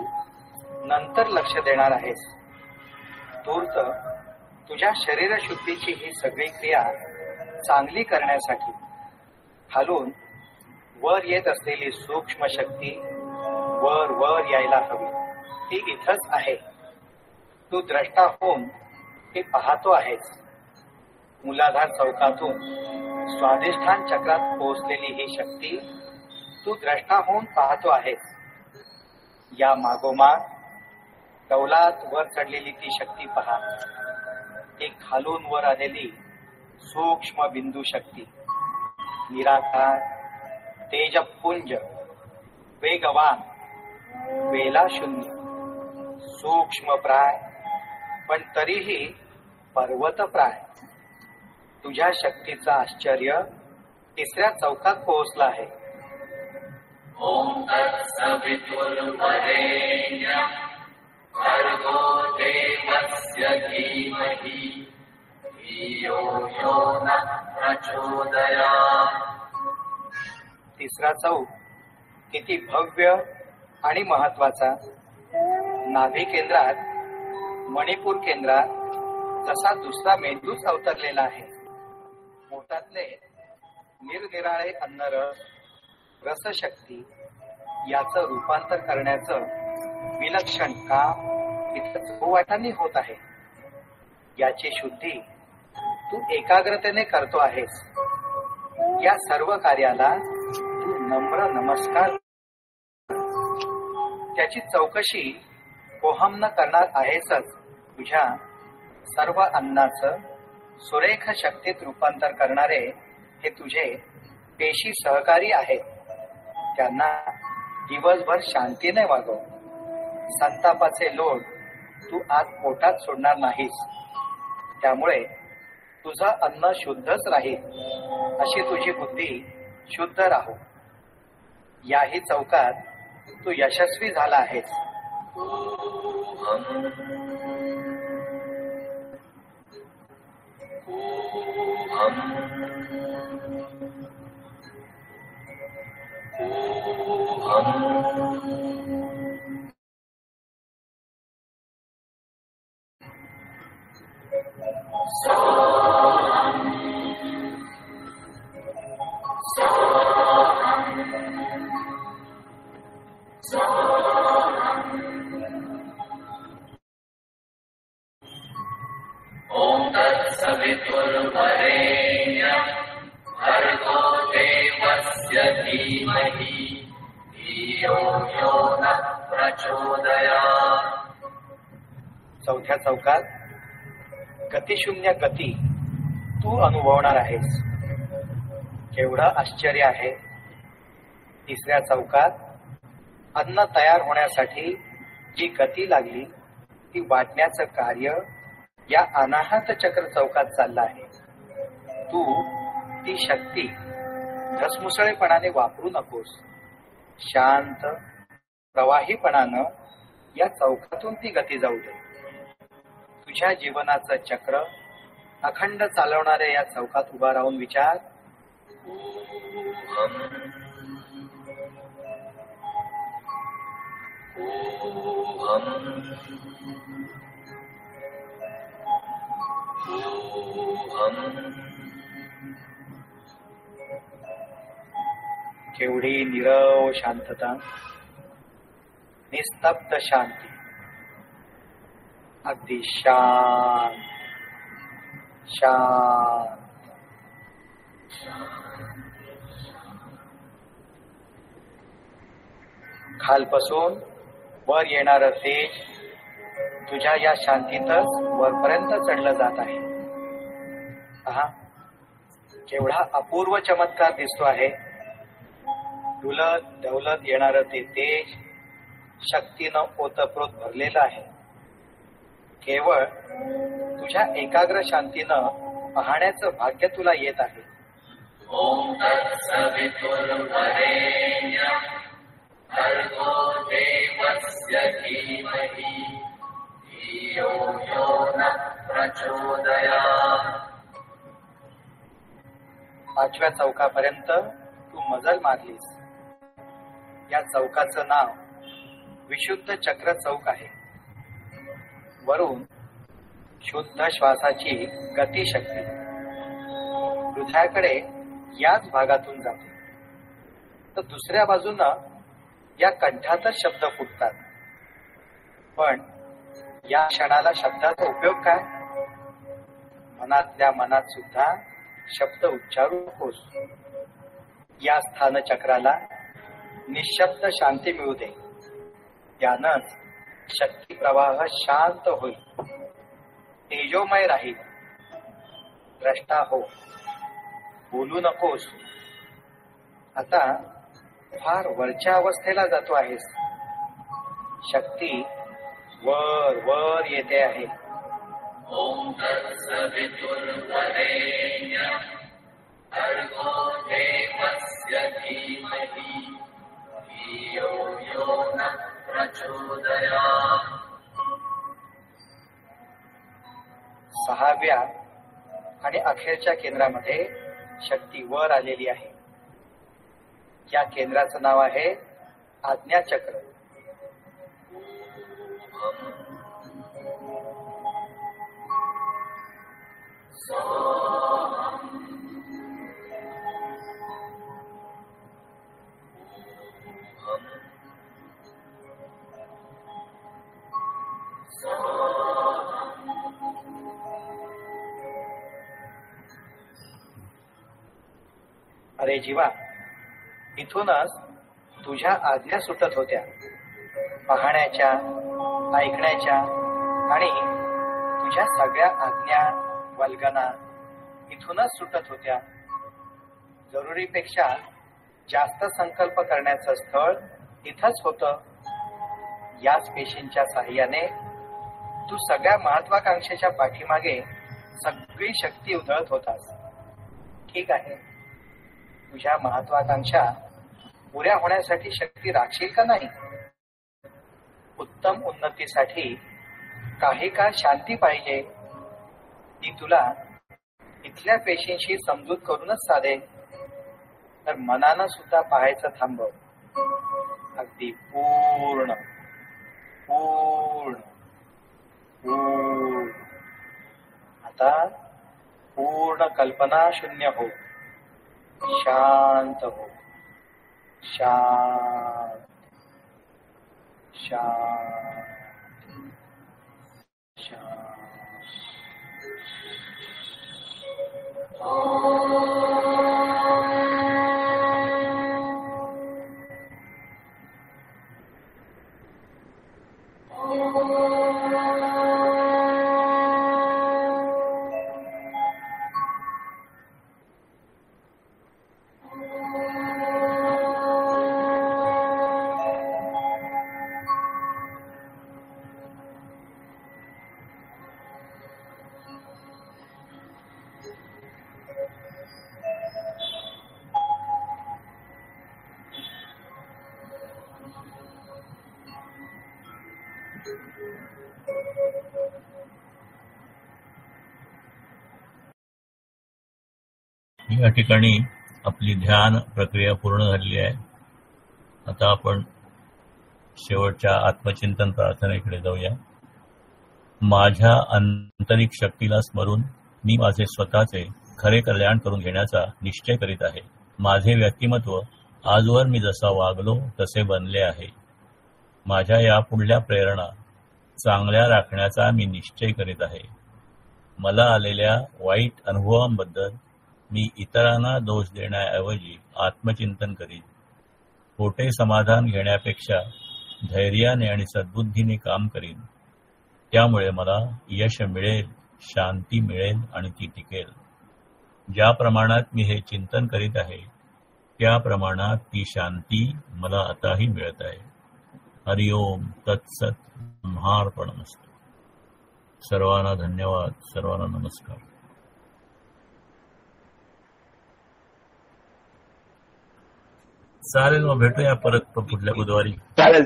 नंतर लक्ष देणार आहेस. तूर्त तुझ्या शरीरशुद्धीची ही सगळी क्रिया चांगली करण्यासाठी खालून वर येत असलेली सूक्ष्म शक्ती वर वर यायला हवी. ती इथंच आहे. तू द्रष्टा होऊन ती पाहतो आहेस. मूलाधार चौकातून स्वाधिष्ठान चक्रात पोहोचलेली ही शक्ती तू द्रष्टा होऊन पाहतो आहेस. या मागोमाग कौलात वर चढलेली ती शक्ती पहा. एक खालून वर आलेली सूक्ष्म बिंदू शक्ती, निराकार, तेजपुंज, वेगवान, वेलाशून्य, सूक्ष्म प्राय पण तरीही पर्वतप्राय. तुझ्या शक्तीचं आश्चर्य तिसऱ्या चौकात पोहोचलं आहे. ओम तत्सवितुर्वरेण्यं भर्गो देवस्य धीमहि धियो यो नः प्रचोदयात्. तिसरा चौक किती भव्य आणि महत्वाचा. नाभी केंद्रात, मणिपूर केंद्रात जसा दुसरा मेंदूच अवतरलेला आहे. पोटातले निरनिराळे अन्नरस, रसशक्ती याचं रूपांतर करण्याचं विलक्षण काम इथं चौवाटांनी होत आहे. याची शुद्धी तू एकाग्रतेने करतो आहेस. या सर्व कार्याला तू नम्र नमस्कार, त्याची चौकशी कोहम न करणार आहेसच. तुझ्या सर्व अन्नाचं सुरेख शक्तीत रूपांतर करणारे हे तुझे पेशी सहकारी आहेत. त्यांना दिवसभर शांतीने वागव. संतापाचे लोट तू आत पोटात सोडणार नाहीस. त्यामुळे तुझं अन्न शुद्धच राहील. अशी तुझी बुद्धी शुद्ध राहो. याही चौकात तू यशस्वी झाला आहेस. ओम तत्सवितुर्वरेण्यं भर्गो देवस्य धीमहि धियो यो नः प्रचोदयात्. चौथ्या चौकात गतिशून्य गती तू अनुभवणार आहेस. केवढं आश्चर्य आहे. तिसऱ्या चौकात अन्न तयार होण्यासाठी जी गती लागली ती वाटण्याचं कार्य या अनाहत चक्र चौकात चालला आहे. तू ती शक्ती धसमुसळेपणाने वापरू नकोस. शांत प्रवाहीपणानं या चौकातून ती गती जाऊ दे. तुझ्या जीवनाचं चक्र अखंड चालवणाऱ्या या चौकात उभा राहून विचार, केवढी नीरव शांतता, निस्तब्ध शांती, अगदी शांत शांत. खालपासून वर येणारं तेज तुझ्या या शांतीतच वरपर्यंत चढलं जात आहे. पहा, केवढा अपूर्व चमत्कार दिसतो आहे. डुलत डवलत येणारं ते तेज शक्तीनं ओतप्रोत भरलेलं आहे. केवळ तुझ्या एकाग्र शांतीनं पाहण्याचं भाग्य तुला येत आहे. ओम तत्सवितुर्वरेण्यं भर्गो देवस्य धीमहि धियो यो नः प्रचोदयात्. 5व्या चौकापर्यंत तू मजल मारलीस. या चौकाचं नाव विशुद्ध चक्र चौक आहे. वरून शुद्ध श्वासाची गतिशक्ती हृदयाकडे याच भागातून जाते. तर दुसऱ्या बाजूनं या कंठातच शब्द फुटतात. पण या क्षणाला शब्दाचा उपयोग काय? मनातल्या मनात सुद्धा शब्द उच्चारू नकोस. या स्थानचक्राला निशब्द शांती मिळू दे. त्यानंच शक्ती प्रवाह शांत होईल, तेजोमय राहील. द्रष्टा हो, बोलू नकोस. आता फार वरच्या अवस्थेला जातो आहेस. शक्ती वर वर येते आहे. ओम तत्सवितुर्वरेण्यं भर्गो देवस्य धीमहि धियो यो नः प्रचोदयात्. 6व्या आणि अखेरच्या केंद्रामध्ये शक्ती वर आलेली आहे. या केंद्राचं नाव आहे आज्ञाचक्र. अरे जीवा, इथूनच तुझ्या आज्ञा सुटत होत्या. पाहण्याच्या, ऐकण्याच्या आणि तुझ्या सगळ्या आज्ञा वल्गना इथूनच सुटत होत्या. जरुरीपेक्षा जास्त संकल्प करण्याचं स्थळ इथंच होतं. याच पेशींच्या साह्याने तू सगळ्या महत्वाकांक्षेच्या पाठीमागे सगळी शक्ती उधळत होतास. ठीक आहे, तुझ्या महत्वाकांक्षा पुऱ्या होण्यासाठी शक्ती राखशील का नाही? उत्तम उन्नतीसाठी काही काळ शांती पाहिजे. ती तुला इथल्या पेशींशी समजूत करूनच साधेल. तर मनानं सुद्धा पाहायचं थांबव. अगदी पूर्ण पूर्ण पूर्ण. आता पूर्ण कल्पना शून्य हो. शांत हो. शांत शांत शांत. या ठिकाणी आपली ध्यान प्रक्रिया पूर्ण झालेली आहे. आता आपण शेवटच्या आत्मचिंतन प्रार्थनेकडे जाऊया. माझ्या आंतरिक शक्तीला स्मरून मी माझे स्वतःचे खरे कल्याण करून घेण्याचा निश्चय करीत आहे. माझे व्यक्तिमत्व आजवर मी जसा वागलो तसे बनले आहे. माझ्या या पुढल्या प्रेरणा चांगल्या राखण्याचा मी निश्चय करीत आहे. मला आलेल्या वाईट अनुभवांबद्दल मी इतरांना दोष देण्याऐवजी आत्मचिंतन करीन. खोटे समाधान घेण्यापेक्षा धैर्याने आणि सद्बुद्धीने काम करीन. त्यामुळे मला यश मिळेल, शांती मिळेल आणि ती टिकेल. ज्या प्रमाणात मी हे चिंतन करीत आहे त्या प्रमाणात ती शांती मला आताही मिळत आहे. हरिओम तत्सत. ब्रह्मार्पणमस्तु. सर्वांना धन्यवाद. सर्वांना नमस्कार. चालेल, मग भेटूया परत पुढल्या बुधवारी. चालेल.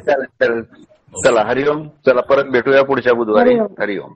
चला हरिओम. चला परत भेटूया पुढच्या बुधवारी. हरिओम.